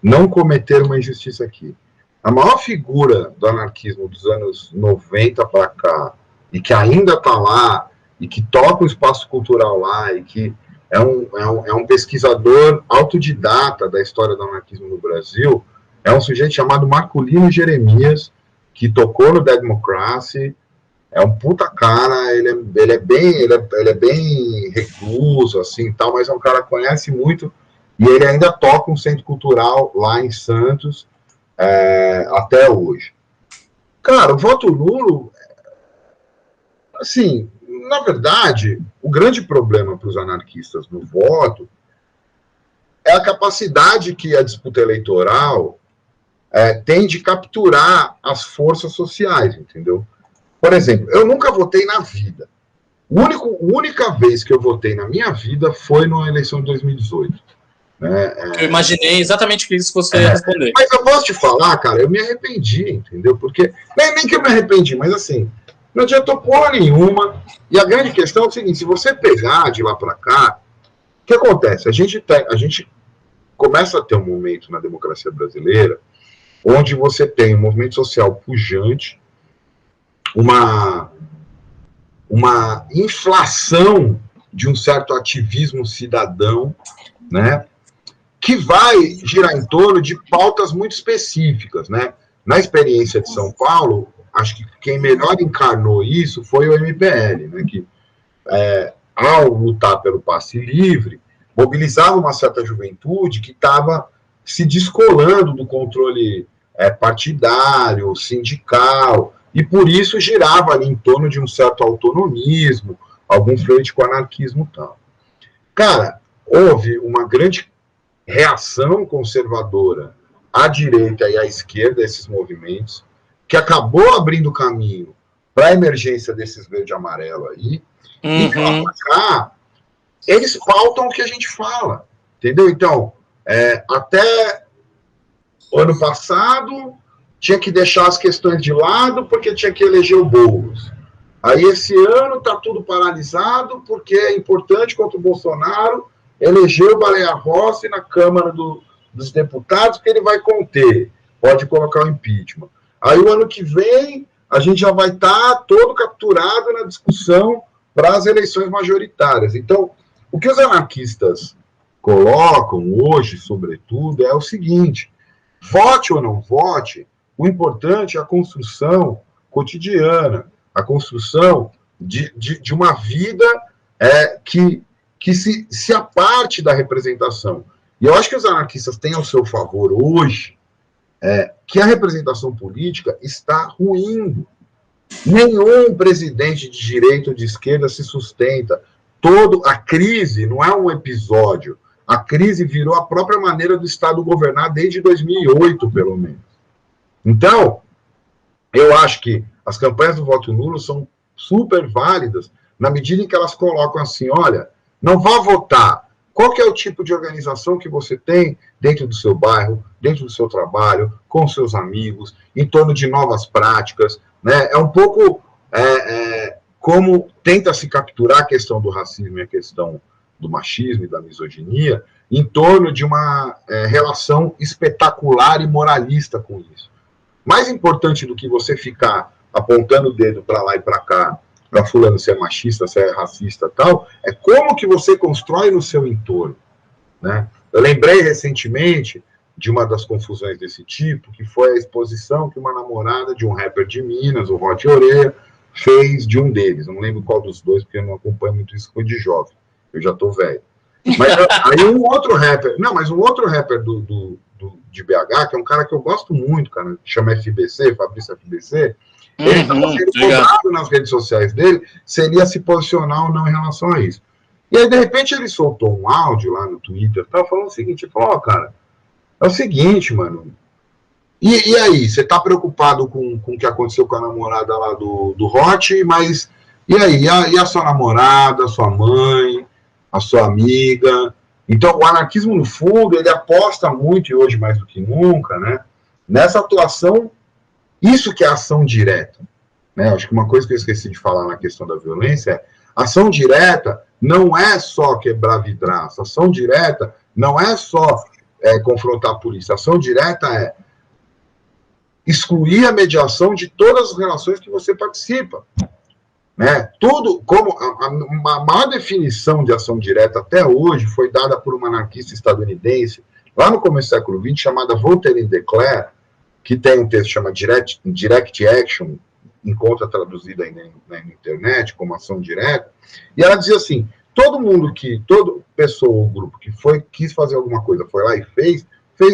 [SPEAKER 3] não cometer uma injustiça aqui. A maior figura do anarquismo dos anos 90 para cá, e que ainda está lá, e que toca o espaço cultural lá, e que é um pesquisador autodidata da história do anarquismo no Brasil, é um sujeito chamado Marculino Jeremias, que tocou no Democracy. É um puta cara, ele é bem recluso, assim, tal, mas é um cara que conhece muito, e ele ainda toca um centro cultural lá em Santos, até hoje. Cara, o voto nulo, assim, na verdade, o grande problema para os anarquistas no voto é a capacidade que a disputa eleitoral tem de capturar as forças sociais, entendeu? Por exemplo, eu nunca votei na vida. A única vez que eu votei na minha vida foi na eleição de 2018.
[SPEAKER 2] Eu imaginei exatamente isso que você ia responder.
[SPEAKER 3] Mas eu posso te falar, cara, eu me arrependi, entendeu? Porque, nem que eu me arrependi, mas assim, não adiantou porra nenhuma. E a grande questão é o seguinte, se você pegar de lá para cá, o que acontece? A gente começa a ter um momento na democracia brasileira onde você tem um movimento social pujante, uma inflação de um certo ativismo cidadão, né, que vai girar em torno de pautas muito específicas, né? Na experiência de São Paulo, acho que quem melhor encarnou isso foi o MPL, né, que, ao lutar pelo passe livre, mobilizava uma certa juventude que estava se descolando do controle partidário, sindical, e por isso girava ali em torno de um certo autonomismo, algum flerte com anarquismo e tal. Cara, houve uma grande reação conservadora à direita e à esquerda, esses movimentos, que acabou abrindo caminho para a emergência desses verde e amarelo aí, e pra cá, eles pautam o que a gente fala, entendeu? Então, até o ano passado, tinha que deixar as questões de lado porque tinha que eleger o Boulos. Aí esse ano está tudo paralisado porque é importante contra o Bolsonaro eleger o Baleia Rossi na Câmara dos Deputados, que ele vai conter, pode colocar o impeachment. Aí o ano que vem a gente já vai estar todo capturado na discussão para as eleições majoritárias. Então, o que os anarquistas colocam hoje, sobretudo, é o seguinte: vote ou não vote, o importante é a construção cotidiana, a construção de uma vida que se aparte da representação. E eu acho que os anarquistas têm ao seu favor hoje que a representação política está ruindo. Nenhum presidente de direita ou de esquerda se sustenta. A crise não é um episódio. A crise virou a própria maneira do Estado governar desde 2008, pelo menos. Então, eu acho que as campanhas do voto nulo são super válidas na medida em que elas colocam assim, olha, não vá votar. Qual que é o tipo de organização que você tem dentro do seu bairro, dentro do seu trabalho, com seus amigos, em torno de novas práticas, né? É um pouco como tenta se capturar a questão do racismo e a questão do machismo e da misoginia em torno de uma relação espetacular e moralista com isso. Mais importante do que você ficar apontando o dedo para lá e para cá, para fulano se é machista, se é racista e tal, é como que você constrói no seu entorno, né? Eu lembrei recentemente de uma das confusões desse tipo, que foi a exposição que uma namorada de um rapper de Minas, o Rod Oreia, fez de um deles. Não lembro qual dos dois, porque eu não acompanho muito isso, foi de jovem. Eu já tô velho. Mas aí um outro rapper de BH, que é um cara que eu gosto muito, cara, chama FBC, Fabrício FBC, ele estava sendo cobrado nas redes sociais dele, seria se posicionar ou não em relação a isso. E aí, de repente, ele soltou um áudio lá no Twitter, falando o seguinte, falou, cara, é o seguinte, mano, e aí, você tá preocupado com o que aconteceu com a namorada lá do Hot, mas e aí, e a sua namorada, a sua mãe, a sua amiga? Então, o anarquismo, no fundo, ele aposta muito, e hoje mais do que nunca, né, nessa atuação, isso que é ação direta. Né? Acho que uma coisa que eu esqueci de falar na questão da violência é ação direta não é só quebrar vidraça, ação direta não é só confrontar a polícia, ação direta é excluir a mediação de todas as relações que você participa. Né? Tudo, como a maior definição de ação direta até hoje foi dada por uma anarquista estadunidense, lá no começo do século XX, chamada Voltaire and de Cleyre, que tem um texto que chama Direct Action, encontra traduzido aí na internet como ação direta, e ela dizia assim, toda pessoa ou grupo que quis fazer alguma coisa, foi lá e fez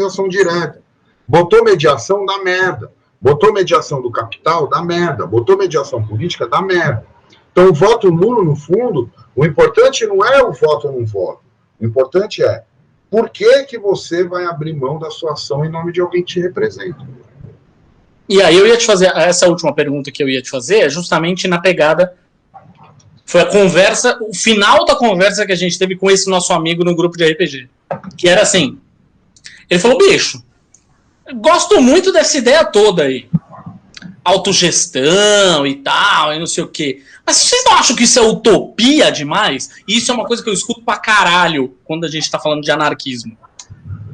[SPEAKER 3] ação direta. Botou mediação, dá merda. Botou mediação do capital, dá merda. Botou mediação política, dá merda. Então, o voto nulo, no fundo, o importante não é o voto ou não voto. O importante é por que você vai abrir mão da sua ação em nome de alguém que te representa.
[SPEAKER 2] E aí eu ia te fazer, essa última pergunta que eu ia te fazer é justamente na pegada, foi a conversa, o final da conversa que a gente teve com esse nosso amigo no grupo de RPG, que era assim, ele falou, bicho, gosto muito dessa ideia toda aí, autogestão e tal, e não sei o quê, mas vocês não acham que isso é utopia demais? E isso é uma coisa que eu escuto pra caralho quando a gente tá falando de anarquismo.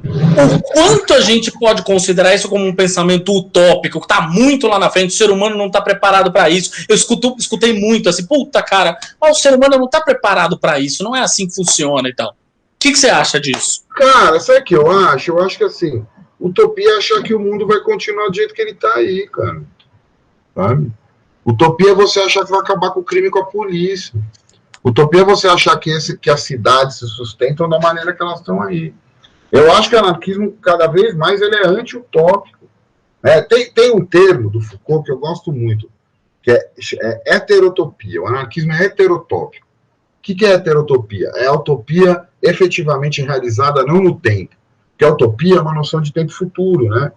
[SPEAKER 2] O quanto a gente pode considerar isso como um pensamento utópico, que tá muito lá na frente, o ser humano não tá preparado para isso. Eu escutei muito assim, puta cara, o ser humano não tá preparado para isso, não é assim que funciona e tal. O que você acha disso?
[SPEAKER 3] Cara, sabe o que eu acho? Eu acho que assim, utopia é achar que o mundo vai continuar do jeito que ele tá aí, cara. Sabe? Utopia é você achar que vai acabar com o crime e com a polícia. Utopia é você achar que as cidades se sustentam da maneira que elas estão aí. Eu acho que o anarquismo, cada vez mais, ele é anti-utópico. Tem um termo do Foucault que eu gosto muito, que é heterotopia. O anarquismo é heterotópico. O que é heterotopia? É a utopia efetivamente realizada não no tempo. Porque a utopia é uma noção de tempo futuro, né?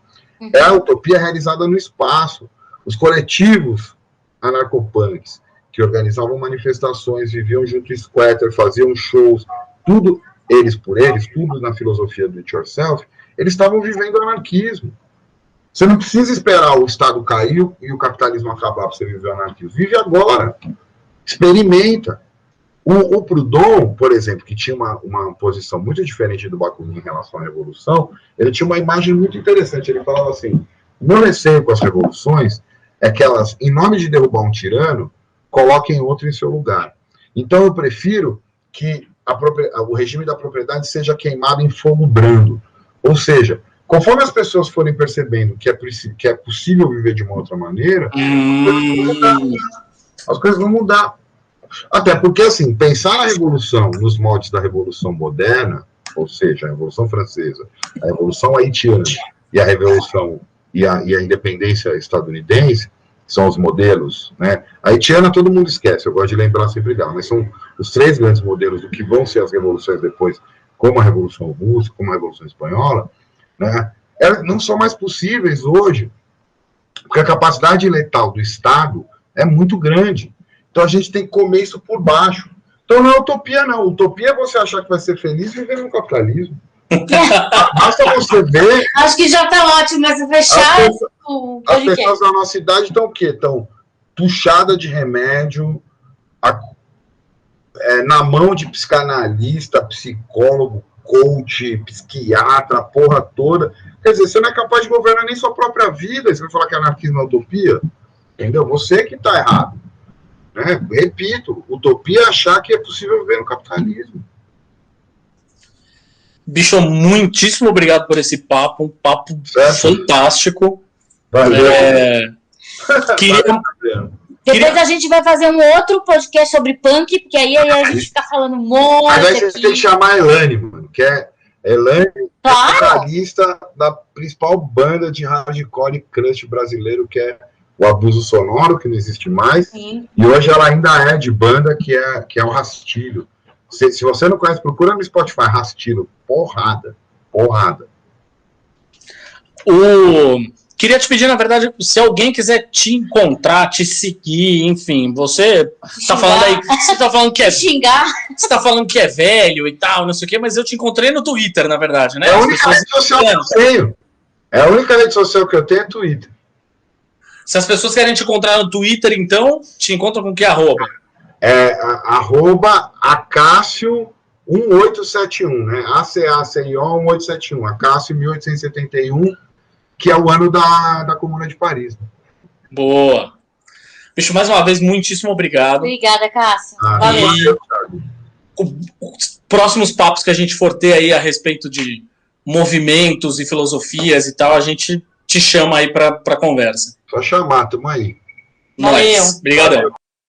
[SPEAKER 3] É a utopia realizada no espaço. Os coletivos anarcopunks, que organizavam manifestações, viviam junto ao squatter, faziam shows, tudo... eles por eles, tudo na filosofia do it yourself, eles estavam vivendo o anarquismo. Você não precisa esperar o Estado cair e o capitalismo acabar para você viver o anarquismo. Vive agora. Experimenta. O Proudhon, por exemplo, que tinha uma posição muito diferente do Bakunin em relação à revolução, ele tinha uma imagem muito interessante. Ele falava assim, o meu receio com as revoluções é que elas, em nome de derrubar um tirano, coloquem outro em seu lugar. Então eu prefiro que o regime da propriedade seja queimado em fogo brando. Ou seja, conforme as pessoas forem percebendo que é possível viver de uma outra maneira, as coisas vão mudar. Até porque, assim, pensar na revolução nos moldes da revolução moderna, ou seja, a Revolução Francesa, a Revolução Haitiana e a Revolução e a independência estadunidense, são os modelos, né? A haitiana todo mundo esquece, eu gosto de lembrar sempre dela, mas são os 3 grandes modelos do que vão ser as revoluções depois, como a Revolução Russa, como a Revolução Espanhola, né? Elas não são mais possíveis hoje, porque a capacidade letal do Estado é muito grande. Então a gente tem que comer isso por baixo. Então não é utopia, não. Utopia é você achar que vai ser feliz vivendo no capitalismo. Basta você ver.
[SPEAKER 4] Acho que já está ótimo, mas fechar o
[SPEAKER 3] podcast. As pessoas da nossa idade estão o quê? Estão tuchadas de remédio, na mão de psicanalista, psicólogo, coach, psiquiatra, a porra toda. Quer dizer, você não é capaz de governar nem sua própria vida. Você vai falar que anarquismo é utopia? Entendeu? Você que está errado. Né? Repito, utopia é achar que é possível viver no capitalismo.
[SPEAKER 2] Bicho, muitíssimo obrigado por esse papo, um papo fantástico.
[SPEAKER 3] Valeu.
[SPEAKER 4] Depois a gente vai fazer um outro podcast sobre punk, porque aí a gente fica falando um monte.
[SPEAKER 3] Mas aí você tem que chamar a Elane, mano, que é Elane, vocalista da principal banda de hardcore e crust brasileiro, que é o Abuso Sonoro, que não existe mais.
[SPEAKER 4] Sim.
[SPEAKER 3] E hoje ela ainda é de banda, que é o Rastilho. Se você não conhece, procura no Spotify, Rastilho. Porrada.
[SPEAKER 2] Queria te pedir, na verdade, se alguém quiser te encontrar, te seguir, enfim, você tá falando aí, você tá falando que você tá falando que é velho e tal, não sei o quê, mas eu te encontrei no Twitter, na verdade, né?
[SPEAKER 3] É a única rede social que eu tenho. É a única rede social que eu tenho é Twitter.
[SPEAKER 2] Se as pessoas querem te encontrar no Twitter, então, te encontram com que arroba?
[SPEAKER 3] Arroba Acácio1871, né? ACACIO 1871, Acácio 1871, que é o ano da Comuna de Paris.
[SPEAKER 2] Boa. Bicho, mais uma vez, muitíssimo obrigado.
[SPEAKER 4] Obrigada, Cássio. Valeu.
[SPEAKER 2] Os próximos papos que a gente for ter aí a respeito de movimentos e filosofias e tal, a gente te chama aí para conversa.
[SPEAKER 3] Só chamar, tamo aí.
[SPEAKER 4] Valeu.
[SPEAKER 2] Obrigadão.